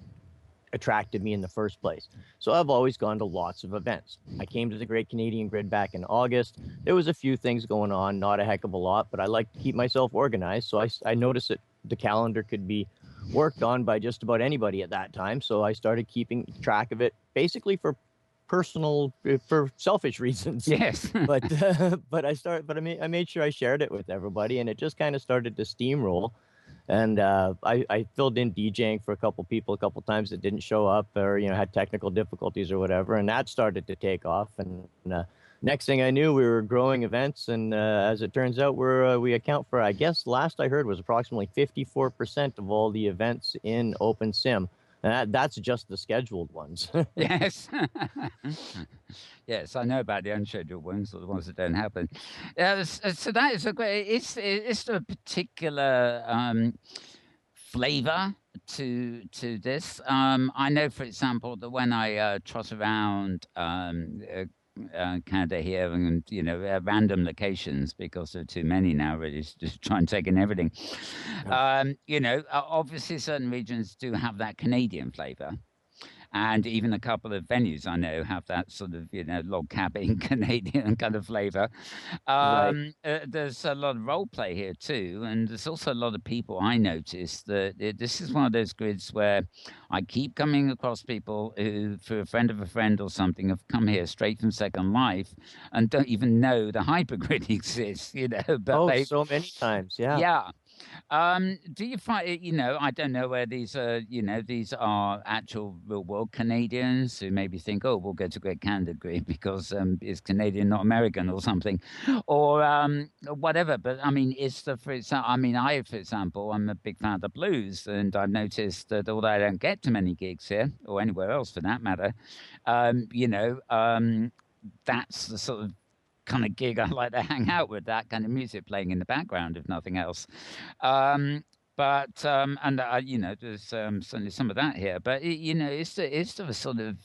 attracted me in the first place. So I've always gone to lots of events. I came to the Great Canadian Grid back in August. There was a few things going on, not a heck of a lot, but I like to keep myself organized. So I noticed that the calendar could be worked on by just about anybody at that time. So I started keeping track of it, basically for selfish reasons. Yes. but I made sure I shared it with everybody, and it just kind of started to steamroll. And I filled in DJing for a couple people a couple times that didn't show up, or had technical difficulties or whatever, and that started to take off. And next thing I knew, we were growing events, and as it turns out, we account for, I guess last I heard was approximately 54% of all the events in OpenSim. And that's just the scheduled ones. Yes. Yes, I know about the unscheduled ones, or the ones that don't happen. So that is a great. Is there a particular flavor to this? I know, for example, that when I trot around Canada here, and random locations, because there are too many now, really, just try and take in everything. Obviously certain regions do have that Canadian flavor. And even a couple of venues I know have that sort of, log cabin Canadian kind of flavor. Right. There's a lot of role play here too. And there's also a lot of people I notice that this is one of those grids where I keep coming across people who, for a friend of a friend or something, have come here straight from Second Life and don't even know the hypergrid exists, But so many times. Yeah. Yeah. Do you find, I don't know where these are, these are actual real world Canadians who maybe think, oh, we'll go to Great Canada Grid because it's Canadian, not American or something, or whatever. But I mean, for example, I'm a big fan of the blues, and I've noticed that although I don't get too many gigs here or anywhere else for that matter, that's the sort of kind of gig I like to hang out with, that kind of music playing in the background, if nothing else. There's certainly some of that here. But is there a sort of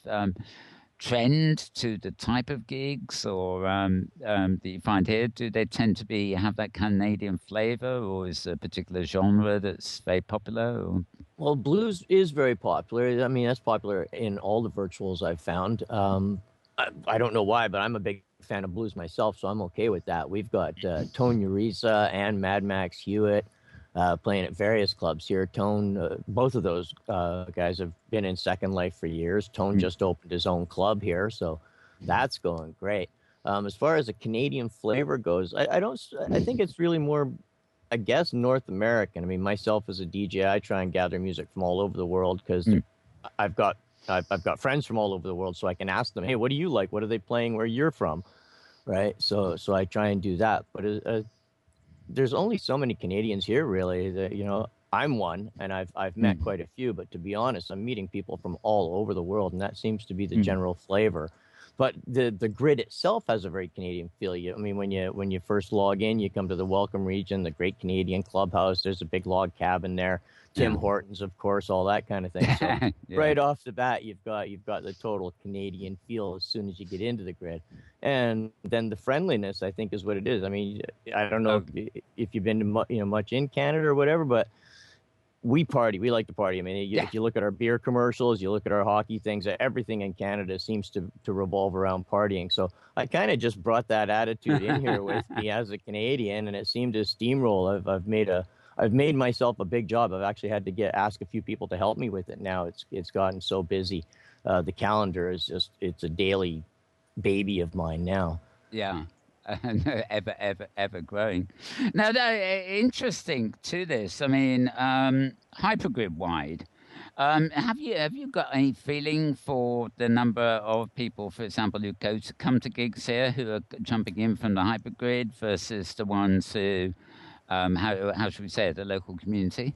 trend to the type of gigs, or that you find here? Do they tend to have that Canadian flavor, or is there a particular genre that's very popular? Or? Well, blues is very popular. I mean, that's popular in all the virtuals I've found. I don't know why, but I'm a big fan of blues myself, so I'm okay with that. We've got Tone Ureza and Mad Max Hewitt playing at various clubs here. Tone, both of those guys have been in Second Life for years. Tone just opened his own club here, so that's going great. As far as a Canadian flavor goes, I think it's really more, I guess, North American. I mean, myself as a DJ, I try and gather music from all over the world because I've got friends from all over the world, so I can ask them, hey, what do you like? What are they playing where you're from? Right. So I try and do that. But there's only so many Canadians here, really. That, I'm one, and I've met quite a few. But to be honest, I'm meeting people from all over the world, and that seems to be the general flavor. but the grid itself has a very Canadian feel. I mean, when you first log in, you come to the Welcome Region, the Great Canadian Clubhouse. There's a big log cabin there. Tim Hortons, of course, all that kind of thing. So right off the bat, you've got the total Canadian feel as soon as you get into the grid, and then the friendliness, I think, is what it is. I mean, I don't know if you've been to much in Canada or whatever, but we party. We like to party. I mean, if you look at our beer commercials, you look at our hockey things, everything in Canada seems to revolve around partying. So I kind of just brought that attitude in here with me as a Canadian, and it seemed to steamroll. I've made myself a big job. I've actually had to ask a few people to help me with it. Now it's gotten so busy. The calendar is it's a daily baby of mine now. Yeah. ever growing. Now, interesting to this. I mean, hypergrid wide. Have you got any feeling for the number of people, for example, who come to gigs here who are jumping in from the hypergrid versus the ones who, how should we say it, the local community?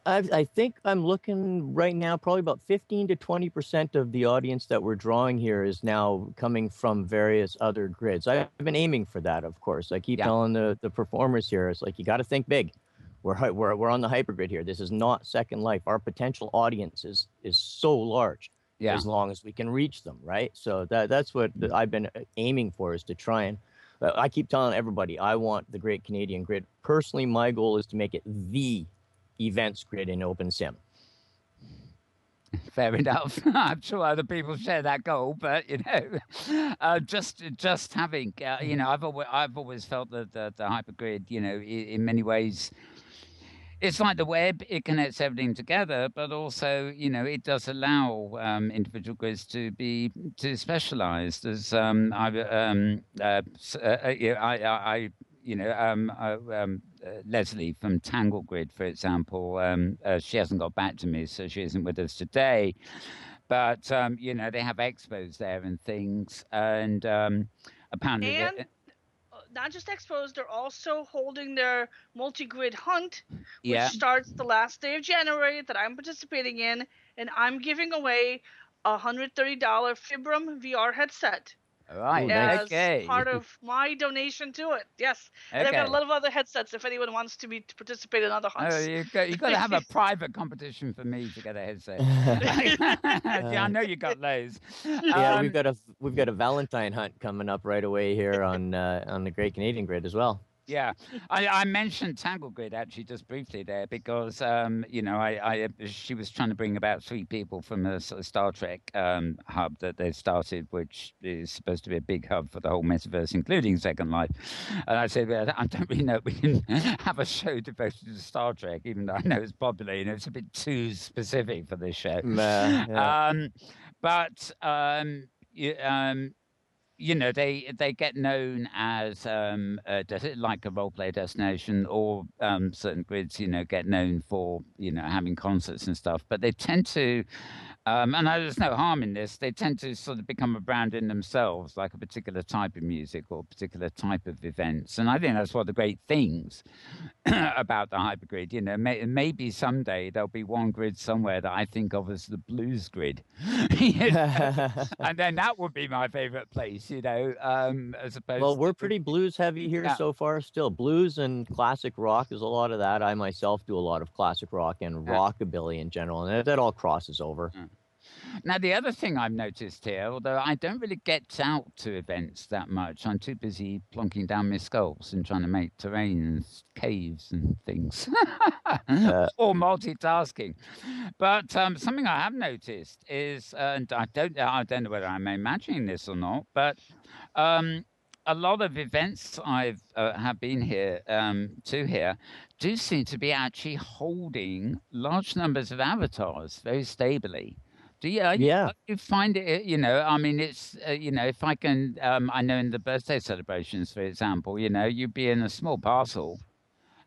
I think I'm looking right now, probably about 15 to 20% of the audience that we're drawing here is now coming from various other grids. I've been aiming for that, of course. I keep telling the performers here, it's like, you got to think big. We're on the hypergrid here. This is not Second Life. Our potential audience is so large as long as we can reach them, right? So that's what I've been aiming for, is to try and I keep telling everybody, I want the Great Canadian Grid. Personally, my goal is to make it the events grid in OpenSim. Fair enough. I'm sure other people share that goal, but just having, I've always felt that the hypergrid, in many ways, it's like the web. It connects everything together, but also, it does allow individual grids to be specialized. As Leslie from Tangle Grid, for example, she hasn't got back to me, so she isn't with us today. But they have expos there and things, and apparently. And not just expos, they're also holding their multi-grid hunt, which starts the last day of January, that I'm participating in, and I'm giving away a $130 Fibram VR headset. All right. As part of my donation to it. Yes. And I've got a lot of other headsets if anyone wants to participate in other hunts. Oh, you've got to have a private competition for me to get a headset. Yeah, I know you got those. Yeah, we've got a Valentine hunt coming up right away here on the Great Canadian Grid as well. Yeah, I mentioned Tangle Grid actually just briefly there because she was trying to bring about 3 people from a sort of Star Trek hub that they started, which is supposed to be a big hub for the whole metaverse, including Second Life. And I said, well, I don't really know if we can have a show devoted to Star Trek, even though I know it's popular. It's a bit too specific for this show. They get known as like a role-play destination, or certain grids, get known for, having concerts and stuff. But they tend to, and there's no harm in this, they tend to sort of become a brand in themselves, like a particular type of music or a particular type of events. And I think that's one of the great things about the hypergrid. Maybe someday there'll be one grid somewhere that I think of as the blues grid. And then that would be my favorite place, as opposed. Well, we're pretty blues heavy here so far still. Blues and classic rock is a lot of that. I myself do a lot of classic rock and rockabilly in general, and that all crosses over. Now, the other thing I've noticed here, although I don't really get out to events that much, I'm too busy plonking down my skulls and trying to make terrain and caves and things, or multitasking. But something I have noticed is, and I don't know whether I'm imagining this or not, but a lot of events I've have been here do seem to be actually holding large numbers of avatars very stably. Do you? You find it? I mean, it's if I can, I know in the birthday celebrations, for example, you'd be in a small parcel,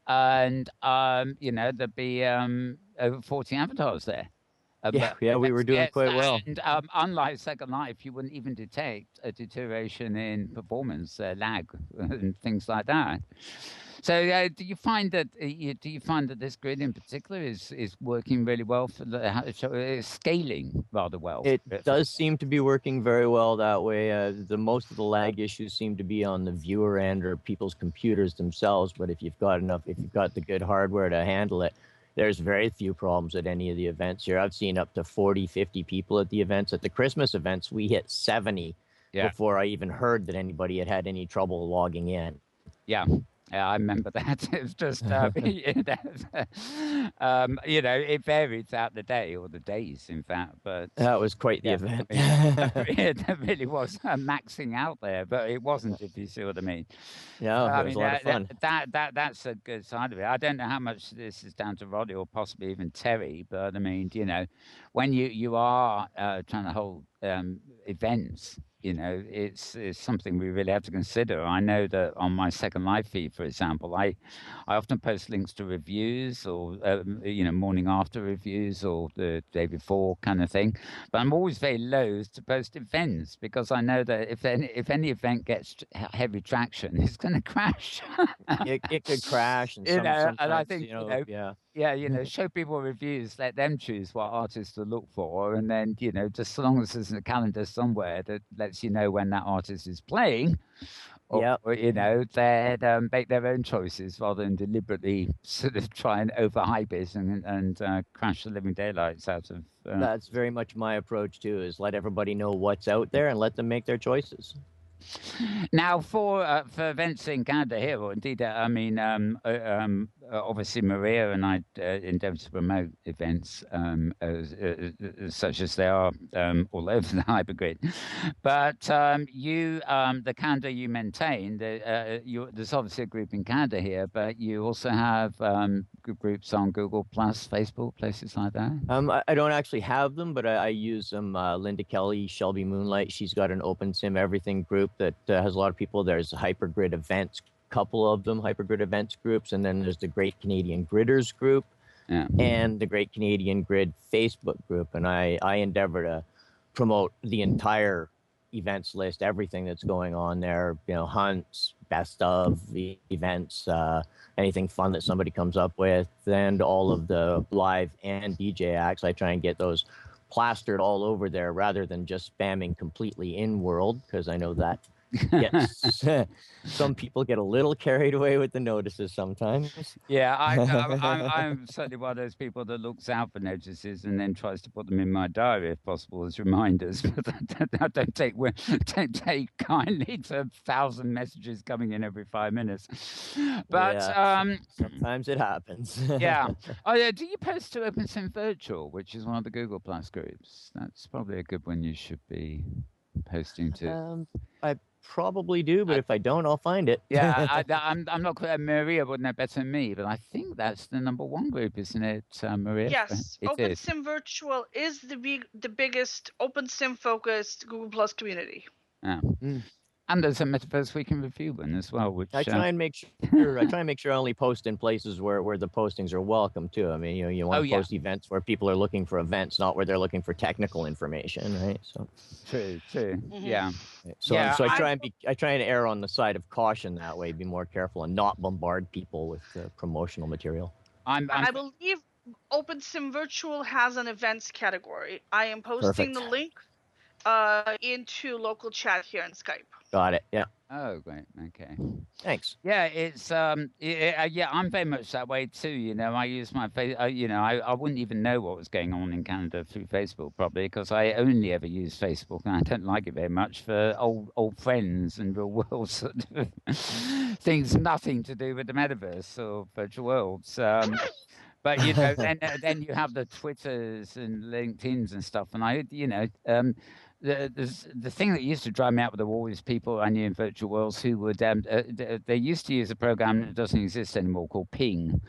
and there'd be over 40 avatars there. Yeah, we were doing quite well. And unlike Second Life, you wouldn't even detect a deterioration in performance, lag, and things like that. So, do you find that this grid in particular is working really well for scaling rather well? It does seem to be working very well that way. The most of the lag issues seem to be on the viewer end or people's computers themselves. But if you've got the good hardware to handle it, there's very few problems at any of the events here. I've seen up to 40, 50 people at the events. At the Christmas events, we hit 70 before I even heard that anybody had any trouble logging in. Yeah. Yeah, I remember that. It was just, it varied throughout the day or the days, in fact. But that was quite the event. It really was maxing out there, but it wasn't, if you see what I mean. Yeah, it was a lot of fun. That's a good side of it. I don't know how much this is down to Roddy or possibly even Terry, but I mean, when you are trying to hold events, it's something we really have to consider. I know that on my Second Life feed, for example, I often post links to reviews or morning after reviews or the day before kind of thing. But I'm always very loath to post events because I know that if any event gets heavy traction, it's going to crash. it could crash, and and I think show people reviews, let them choose what artists to look for, and then just as long as there's a calendar somewhere that lets you know when that artist is playing, or they'd make their own choices rather than deliberately sort of try and overhype it and crash the living daylights out of. That's very much my approach too. Is let everybody know what's out there and let them make their choices. Now, for events in Canada here, or indeed, obviously Maria and I endeavour to promote events such as they are all over the hypergrid. But the Canada you maintain, there's obviously a group in Canada here, but you also have groups on Google Plus, Facebook, places like that. I don't actually have them, but I use them. Linda Kelly, Shelby Moonlight, she's got an Open Sim Everything group that has a lot of people. There's Hypergrid Events, couple of them, Hypergrid Events groups, and then there's the Great Canadian Gridders group and the Great Canadian Grid Facebook group. And I endeavor to promote the entire events list, everything that's going on there, hunts, best of the events, anything fun that somebody comes up with, and all of the live and DJ acts. I try and get those plastered all over there rather than just spamming completely Inworld, because I know that some people get a little carried away with the notices sometimes. Yeah, I'm certainly one of those people that looks out for notices and then tries to put them in my diary if possible as reminders. But I don't take kindly to 1,000 messages coming in every 5 minutes. But sometimes it happens. Yeah. Oh yeah. Do you post to OpenSim Virtual, which is one of the Google Plus groups? That's probably a good one you should be posting to. I probably do, but if I don't, I'll find it. Yeah, I'm not clear. Maria would know better than me, but I think that's the #1 group, isn't it, Maria? Yes, OpenSim Virtual is the biggest OpenSim focused Google Plus community. Yeah. And there's a Metaverse Week in Review one as well, which I try and make sure I only post in places where the postings are welcome too. I mean, you want to post events where people are looking for events, not where they're looking for technical information, right? So true. Mm-hmm. Yeah. So I try and err on the side of caution that way, be more careful and not bombard people with promotional material. I believe OpenSim Virtual has an events category. I am posting the link into local chat here in Skype. Got it. Yeah. Oh, great. Okay. Thanks. Yeah, it's I'm very much that way too. I use my face. I wouldn't even know what was going on in Canada through Facebook probably because I only ever use Facebook and I don't like it very much for old friends and real world sort of things, nothing to do with the metaverse or virtual worlds. But then you have the Twitters and LinkedIn's and stuff, and the thing that used to drive me up the wall is people I knew in virtual worlds who would they used to use a program that doesn't exist anymore called Ping,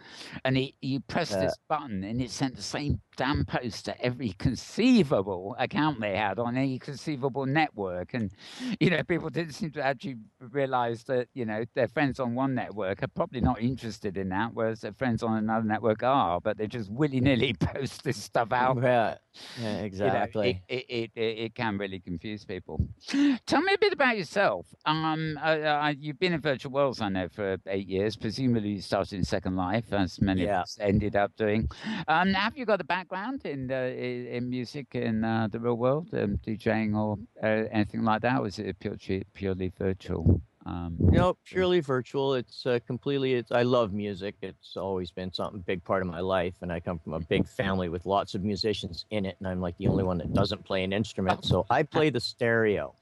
and you press this button and it sent the same damn post to every conceivable account they had on any conceivable network, and people didn't seem to actually realize that their friends on one network are probably not interested in that, whereas their friends on another network are, but they just willy-nilly post this stuff out. Yeah, exactly. It can really confuse people. Tell me a bit about yourself. You've been in virtual worlds, I know, for 8 years. Presumably, you started in Second Life, as many of us ended up doing. Have you got a background in music in the real world, DJing or anything like that? Or is it purely virtual? Purely virtual. It's completely. I love music. It's always been something big part of my life, and I come from a big family with lots of musicians in it, and I'm like the only one that doesn't play an instrument. So I play the stereo.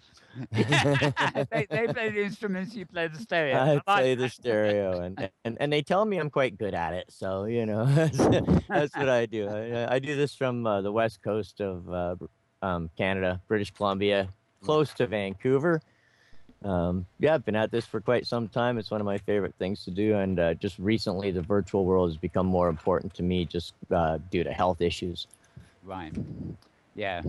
They play the instruments, you play the stereo. I play the stereo, and they tell me I'm quite good at it. So that's what I do. I do this from the west coast of Canada, British Columbia, close to Vancouver. I've been at this for quite some time. It's one of my favorite things to do, and just recently the virtual world has become more important to me just due to health issues. Right. Yeah,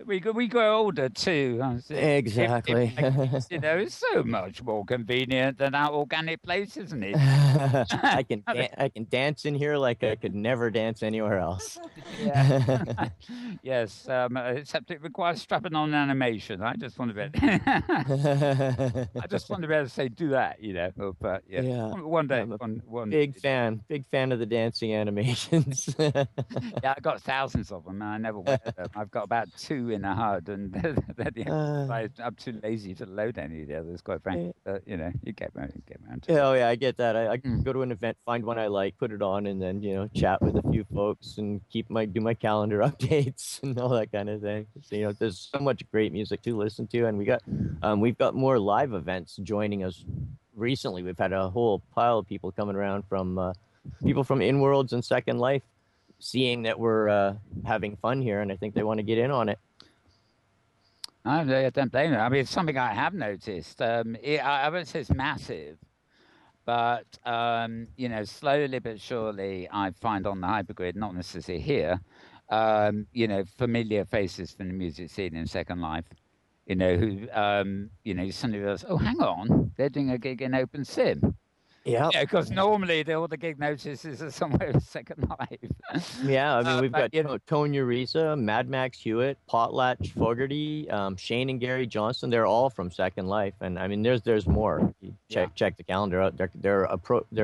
we grow older too. Exactly. It's so much more convenient than our organic place, isn't it? I can dance in here like I could never dance anywhere else. Yeah. Yes, except it requires strapping on animation. I just want to be able to say do that, But one day, one big fan of the dancing animations. Yeah, I got thousands of them, and I never wear them. I've got about 2 in a HUD, and I'm too lazy to load any of the others, quite frankly. But you get around to it. Oh yeah, I get that. I go to an event, find one I like, put it on, and then chat with a few folks and do my calendar updates and all that kind of thing. So there's so much great music to listen to, and we've got more live events joining us recently. We've had a whole pile of people coming around from people from Inworlds and Second Life, seeing that we're having fun here, and I think they want to get in on it. I don't blame them. I mean, it's something I have noticed. I won't say it's massive, but slowly but surely, I find on the hypergrid, not necessarily here, familiar faces from the music scene in Second Life. Who you suddenly realize, oh, hang on, they're doing a gig in Open Sim. Yeah, because normally all the gig notices are somewhere in Second Life. Yeah, I mean, we've got Tone Ureza, Mad Max Hewitt, Potlatch Fogarty, Shane and Gary Johnson. They're all from Second Life, and I mean, there's more. Check the calendar out. They're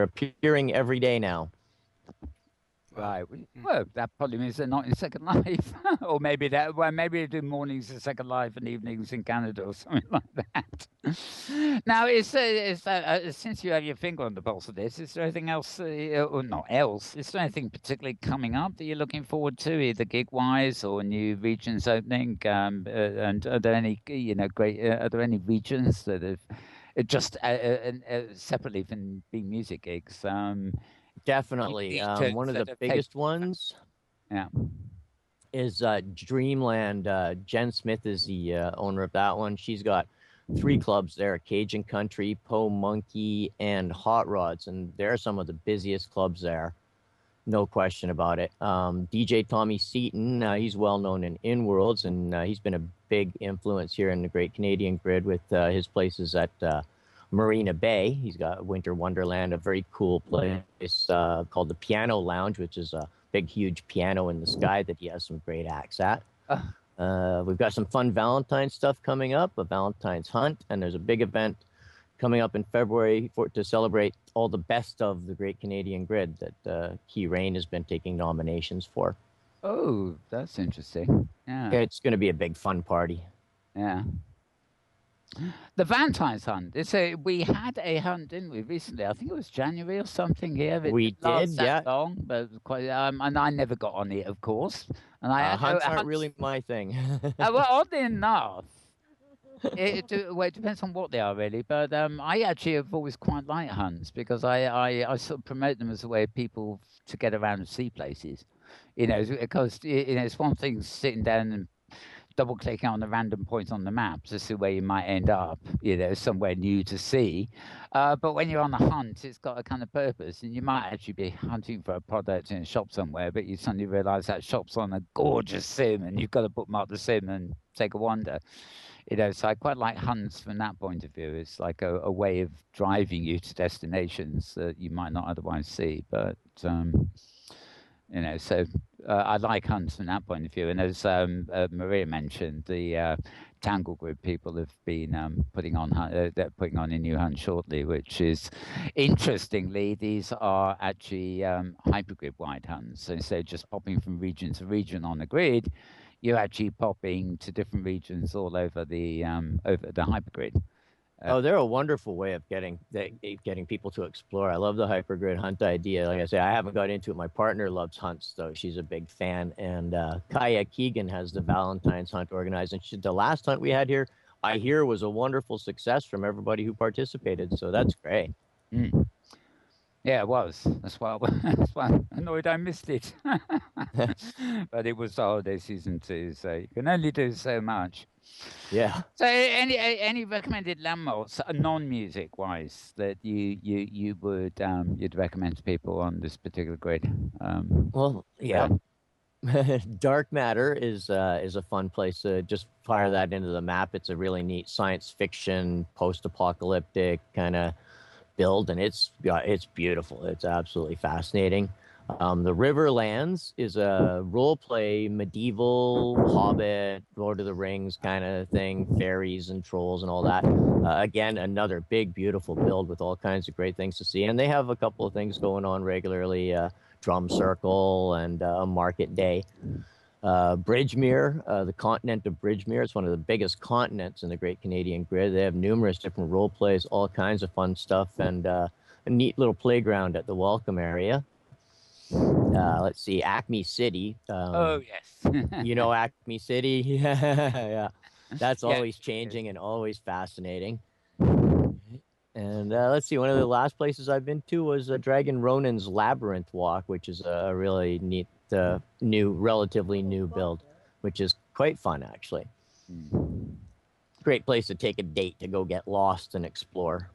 appearing every day now. Right. Well, that probably means they're not in Second Life, or maybe they do mornings in Second Life and evenings in Canada or something like that. Now, since you have your finger on the pulse of this, is there anything else, or not else? Is there anything particularly coming up that you're looking forward to, either gig-wise or new regions opening? And are there any, are there any regions that have just separately from being music gigs? Definitely. One of the biggest ones is Dreamland. Jen Smith is the owner of that one. She's got 3 clubs there, Cajun Country, Po Monkey, and Hot Rods, and they're some of the busiest clubs there. No question about it. DJ Tommy Seaton, he's well known in Inworlds, and he's been a big influence here in the Great Canadian Grid with his places at Marina Bay. He's got Winter Wonderland, a very cool place called the Piano Lounge, which is a big, huge piano in the sky that he has some great acts at. We've got some fun Valentine's stuff coming up, a Valentine's hunt, and there's a big event coming up in February to celebrate all the best of the Great Canadian Grid that Key Rain has been taking nominations for. Oh, that's interesting. Yeah. It's going to be a big fun party. Yeah. The Valentine's hunt. We had a hunt, didn't we, recently? I think it was January or something here. We did, yeah. Long, but quite, and I never got on it, of course. And hunts aren't really my thing. Well, oddly enough, it depends on what they are, really. But I actually have always quite liked hunts because I sort of promote them as a way of people to get around and see places. Because it's one thing sitting down and double-clicking on a random point on the map to see where you might end up, somewhere new to see. But when you're on a hunt, it's got a kind of purpose, and you might actually be hunting for a product in a shop somewhere, but you suddenly realise that shop's on a gorgeous sim, and you've got to bookmark the sim and take a wander. So I quite like hunts from that point of view. It's like a way of driving you to destinations that you might not otherwise see. But so I like hunts from that point of view. And as Maria mentioned, the Tangle Grid people have been putting on a new hunt shortly, which is interestingly, these are actually hypergrid wide hunts. So instead of just popping from region to region on the grid, you're actually popping to different regions all over the hypergrid. Oh, they're a wonderful way of getting people to explore. I love the hypergrid hunt idea. Like I say, I haven't got into it. My partner loves hunts, though. She's a big fan. And Kaya Keegan has the Valentine's hunt organized. And the last hunt we had here, I hear, was a wonderful success from everybody who participated. So that's great. Mm. Yeah, it was. That's why I'm annoyed I missed it. But it was the holiday season too, so you can only do so much. Yeah. So any recommended landmarks, non-music wise, that you would you'd recommend to people on this particular grid? Well, yeah. Dark Matter is a fun place to just fire that into the map. It's a really neat science fiction, post-apocalyptic kind of build, and it's beautiful. It's absolutely fascinating. The Riverlands is a role-play medieval Hobbit, Lord of the Rings kind of thing, fairies and trolls and all that. Again, another big, beautiful build with all kinds of great things to see. And they have a couple of things going on regularly, Drum Circle and Market Day. Bridgemere, the continent of Bridgemere, it's one of the biggest continents in the Great Canadian Grid. They have numerous different role plays, all kinds of fun stuff, and a neat little playground at the welcome area. Let's see, Acme City. Oh, yes. You know Acme City? Yeah. That's always changing and always fascinating. And let's see, one of the last places I've been to was Dragon Ronin's Labyrinth Walk, which is a really neat, relatively new build, which is quite fun, actually. Great place to take a date to go get lost and explore.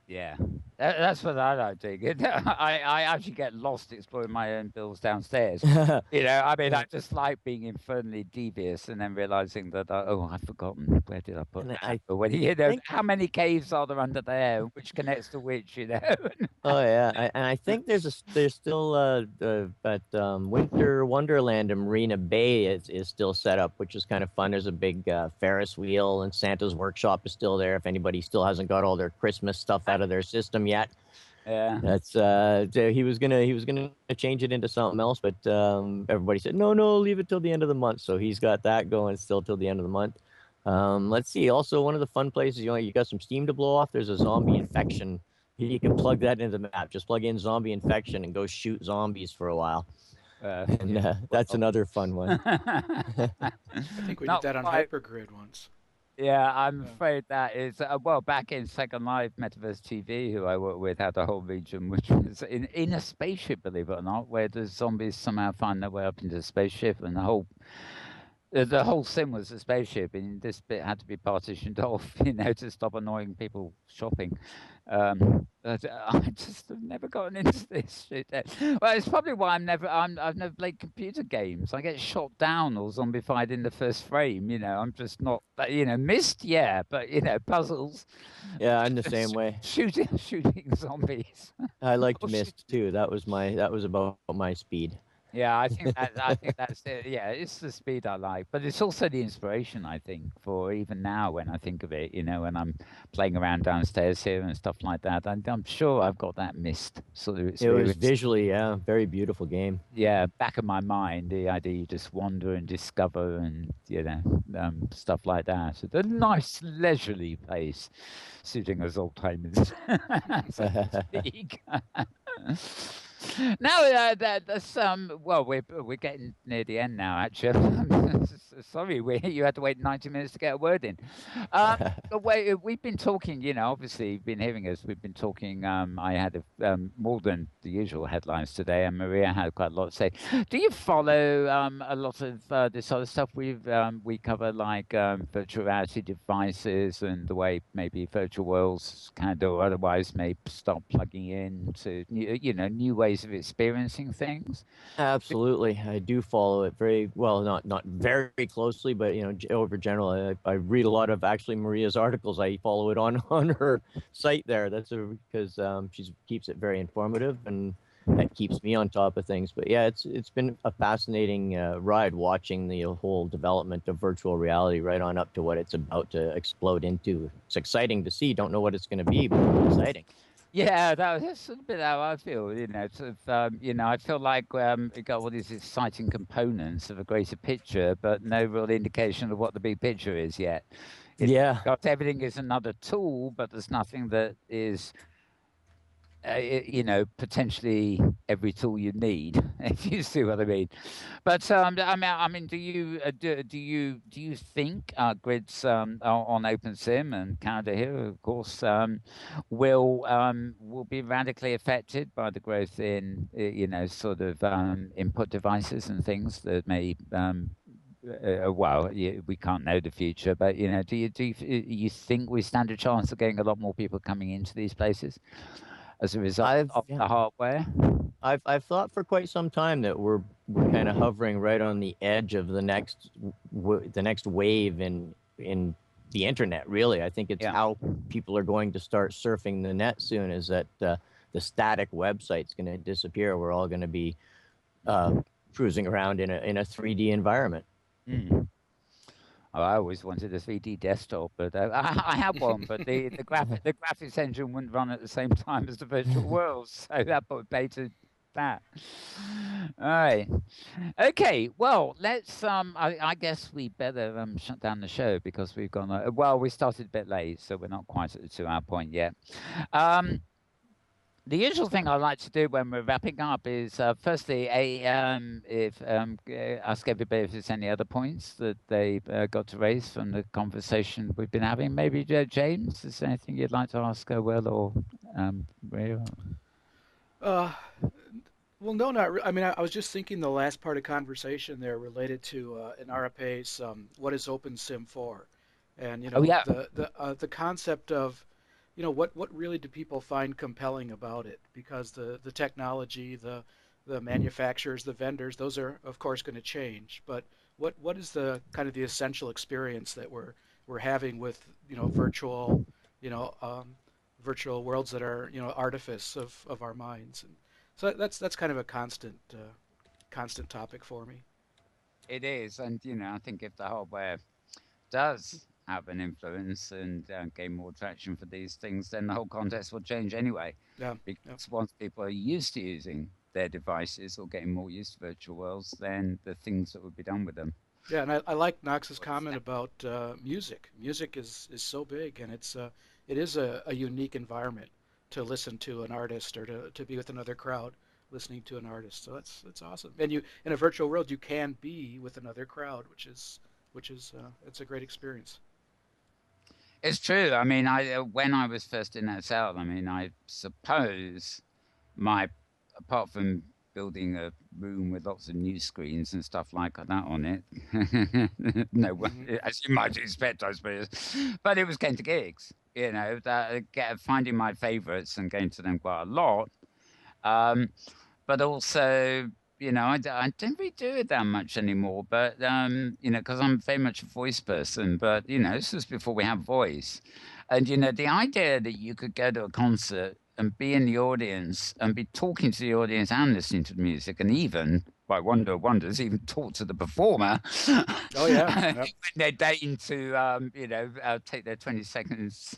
Yeah, that's what I like doing. I actually get lost exploring my own bills downstairs. I mean, I just like being infernally devious and then realizing that, I've forgotten. Where did I put that? But how many caves are there under there? Which connects to which, Oh, yeah. And I think there's still at Winter Wonderland in Marina Bay is still set up, which is kind of fun. There's a big Ferris wheel, and Santa's workshop is still there if anybody still hasn't got all their Christmas stuff out of their system yet. Yeah, that's he was gonna change it into something else, but everybody said no, leave it till the end of the month. So he's got that going still till the end of the month. Let's see. Also, one of the fun places, you got some steam to blow off. There's a zombie infection. You can plug that into the map. Just plug in zombie infection and go shoot zombies for a while. That's another fun one. I think we did that on Hypergrid once. Yeah, I'm afraid that is back in Second Life Metaverse TV, who I work with, had a whole region which was in a spaceship, believe it or not, where the zombies somehow find their way up into the spaceship, and the whole sim was a spaceship, and this bit had to be partitioned off, to stop annoying people shopping. But I just have never gotten into this shit. Well, it's probably why I've never played computer games. I get shot down or zombified in the first frame. I'm just not. Missed, yeah, but puzzles. Yeah, I'm the same way. Shooting zombies. I liked Myst too. That was about my speed. Yeah, I think that's it. Yeah, it's the speed I like, but it's also the inspiration, I think, for even now when I think of it. When I'm playing around downstairs here and stuff like that, I'm sure I've got that Myst sort of experience. It was visually, very beautiful game. Yeah, back of my mind, the idea you just wander and discover and stuff like that. At a nice leisurely pace, suiting us old timers, so to speak. No, that's well, we're getting near the end now. Actually, sorry, you had to wait 90 minutes to get a word in. But we've been talking. Obviously, you've been hearing us. We've been talking. I had more than the usual headlines today, and Maria had quite a lot to say. Do you follow a lot of this other stuff we cover, like virtual reality devices and the way maybe virtual worlds kind of or otherwise may start plugging in to new ways of experiencing things? Absolutely, I do follow it very well, not very closely, but over general, I read a lot of actually Maria's articles. I follow it on her site there. That's because she keeps it very informative, and that keeps me on top of things. But yeah, it's been a fascinating ride watching the whole development of virtual reality right on up to what it's about to explode into. It's exciting to see. Don't know what it's going to be, but it's exciting. Yeah, that's a bit how I feel. I feel like it got all these exciting components of a greater picture, but no real indication of what the big picture is yet. Yeah. Everything is another tool, but there's nothing that is potentially every tool you need, if you see what I mean. But I mean, do you think grids on OpenSim and Canada here, of course, will be radically affected by the growth in sort of input devices and things that may. We can't know the future, but do you think we stand a chance of getting a lot more people coming into these places as a result of the hardware? I've thought for quite some time that we're kind of hovering right on the edge of the next wave in the internet. Really, I think it's how people are going to start surfing the net soon. Is that the static website's going to disappear? We're all going to be cruising around in a 3D environment. Mm. Oh, I always wanted a 3D desktop, but I have one. But the graphics engine wouldn't run at the same time as the virtual world, so that put beta that. All right. Okay. Well, let's. I guess we better shut down the show because we've gone. Well, we started a bit late, so we're not quite at the 2-hour point yet. The usual thing I like to do when we're wrapping up is, firstly, ask everybody if there's any other points that they got to raise from the conversation we've been having. Maybe James, is there anything you'd like to ask Will or Ray? Well, no, not I mean, I was just thinking the last part of conversation there related to an RFA's what is OpenSim for, and the concept of what really do people find compelling about it? Because the technology, the manufacturers, the vendors, those are of course going to change. But what is the kind of the essential experience that we're having with virtual virtual worlds that are artifice of our minds? And so that's kind of a constant topic for me. It is, and I think if the hardware does have an influence and gain more traction for these things, then the whole context will change anyway. Yeah. Because once people are used to using their devices or getting more used to virtual worlds, then the things that would be done with them. Yeah, and I like Knox's comment about music. Music is so big, and it is a unique environment to listen to an artist or to be with another crowd listening to an artist. So that's awesome. And you in a virtual world you can be with another crowd, which is it's a great experience. It's true. I mean, when I was first in that cell, I mean, I suppose apart from building a room with lots of news screens and stuff like that on it, as you might expect, I suppose, but it was going to gigs, finding my favorites and going to them quite a lot. But also, I don't really do it that much anymore, but, because I'm very much a voice person, but, this was before we had voice. And, the idea that you could go to a concert and be in the audience and be talking to the audience and listening to the music and even, by wonder of wonders, even talk to the performer. Oh, yeah. Yep. When they're dating to, take their 20 seconds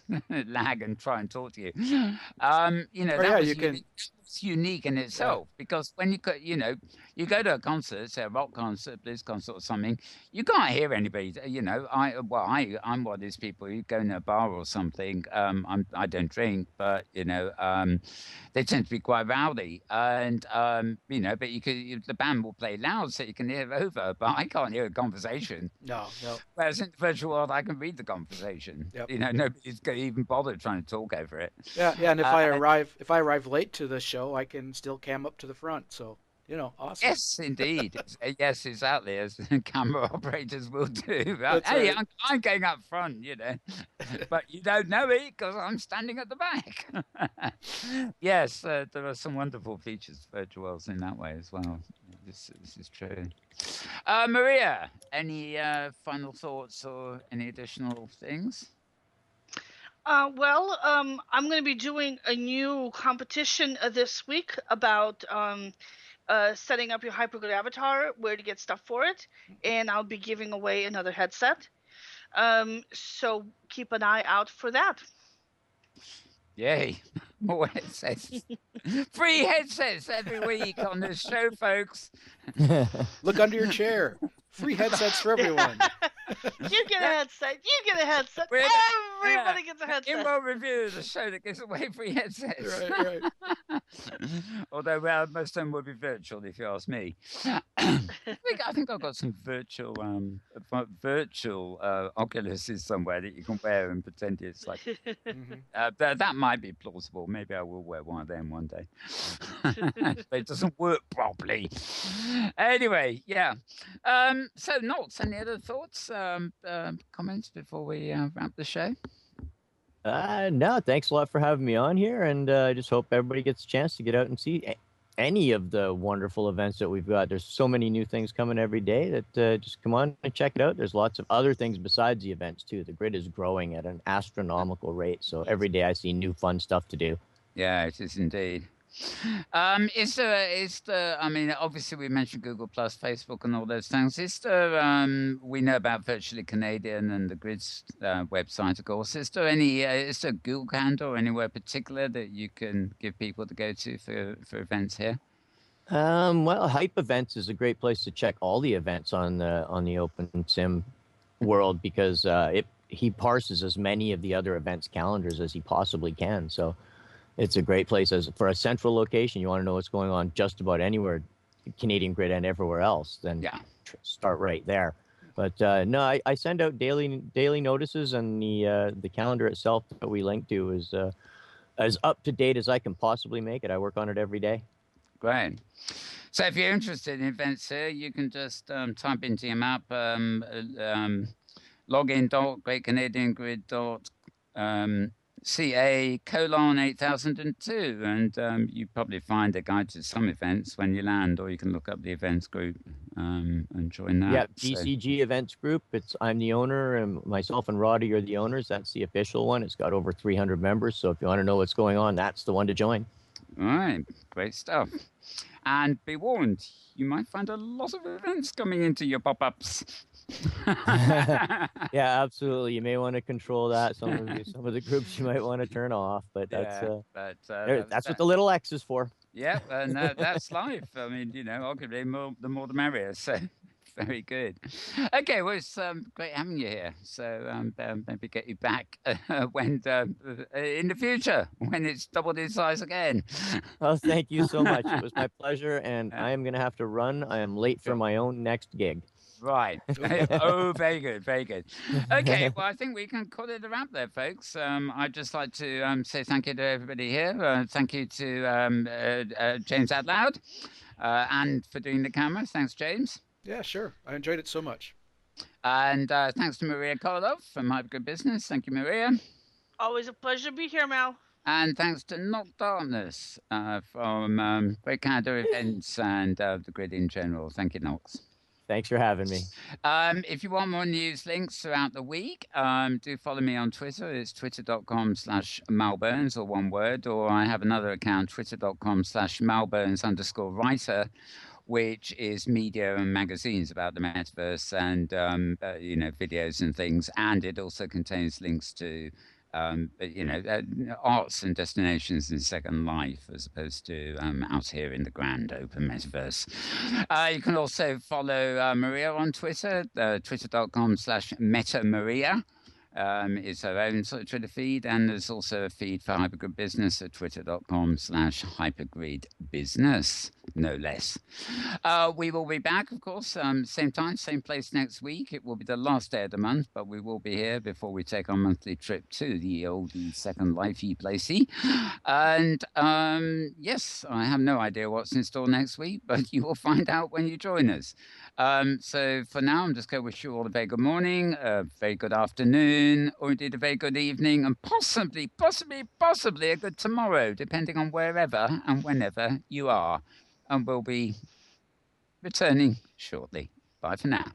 lag and try and talk to you. You can it's unique in itself because when you go to a concert, say a rock concert, blues concert or something, you can't hear anybody. I'm one of these people. You go in a bar or something. I don't drink, but they tend to be quite rowdy, and but the band will play loud so you can hear over. But I can't hear a conversation. No. Whereas in the virtual world, I can read the conversation. Yep. Nobody's going to even bother trying to talk over it. Yeah, and if I arrive late to the show, I can still cam up to the front. So awesome. Yes, indeed. Yes, exactly, as camera operators will do. That's Hey, right. I'm going up front, but you don't know it because I'm standing at the back. Yes, there are some wonderful features of virtual worlds in that way as well. This is true. Maria, any final thoughts or any additional things? I'm going to be doing a new competition this week about setting up your hypergrid avatar, where to get stuff for it, and I'll be giving away another headset. So keep an eye out for that. Yay, more headsets. Free headsets every week on this show, folks. Look under your chair. Free headsets for everyone. You get a headset. You get a headset. Everybody gets a headset. Inworld Review, the show that gives away free headsets. Right. Although, most of them will be virtual, if you ask me. I think I've got some virtual Oculuses somewhere that you can wear and pretend it's like. That might be plausible. Maybe I will wear one of them one day. But it doesn't work properly. Anyway, yeah. So, Nox, any other thoughts, comments before we wrap the show? No, thanks a lot for having me on here, and I just hope everybody gets a chance to get out and see any of the wonderful events that we've got. There's so many new things coming every day that just come on and check it out. There's lots of other things besides the events, too. The grid is growing at an astronomical rate, so every day I see new fun stuff to do. Yeah, it is indeed. Obviously we mentioned Google Plus, Facebook, and all those things. We know about Virtually Canadian and the Grid's website, of course. Is there a Google handle or anywhere particular that you can give people to go to for events here? Hype Events is a great place to check all the events on the OpenSim world because he parses as many of the other events calendars as he possibly can. So it's a great place for a central location. You want to know what's going on just about anywhere, Canadian Grid and everywhere else, then start right there. But no, I send out daily notices, and the calendar itself that we link to is as up to date as I can possibly make it. I work on it every day. Great. So if you're interested in events here, you can just type into your map login.greatcanadiangrid.ca:8002, and you probably find a guide to some events when you land, or you can look up the events group and join that. Yeah, DCG events group. I'm the owner, and myself and Roddy are the owners. That's the official one. It's got over 300 members, so if you want to know what's going on, that's the one to join. All right, great stuff. And be warned, you might find a lot of events coming into your pop-ups. Yeah, absolutely. You may want to control that. Some of the groups you might want to turn off, but that's what the little X is for. Yeah, and that's life. I mean, arguably the more the merrier. So very good. Okay, well, it's great having you here. So maybe get you back when in the future when it's doubled in size again. Well, thank you so much. It was my pleasure, and I am going to have to run. I am late for my own next gig. Right. Oh, very good, very good. Okay, well, I think we can call it a wrap there, folks. I'd just like to say thank you to everybody here. Thank you to James Atloud and for doing the camera. Thanks, James. Yeah, sure. I enjoyed it so much. And thanks to Maria Koloff from Hypergrid Business. Thank you, Maria. Always a pleasure to be here, Mal. And thanks to Not Darkness from Great Canada Events and the Grid in general. Thank you, Nox. Thanks for having me. If you want more news links throughout the week, do follow me on Twitter. It's twitter.com/malburns, or one word, or I have another account, twitter.com/malburns_writer, which is media and magazines about the metaverse and, videos and things. And it also contains links to but arts and destinations in Second Life as opposed to out here in the grand open metaverse. You can also follow Maria on Twitter, twitter.com/metamaria. It's her own sort of Twitter feed, and there's also a feed for Hypergrid Business at twitter.com/hypergridbusiness, no less. We will be back, of course, same time, same place next week. It will be the last day of the month, but we will be here before we take our monthly trip to the oldie Second Lifey placey. And yes, I have no idea what's in store next week, but you will find out when you join us. So for now, I'm just going to wish you all a very good morning, a very good afternoon, or indeed a very good evening, and possibly a good tomorrow, depending on wherever and whenever you are. And we'll be returning shortly. Bye for now.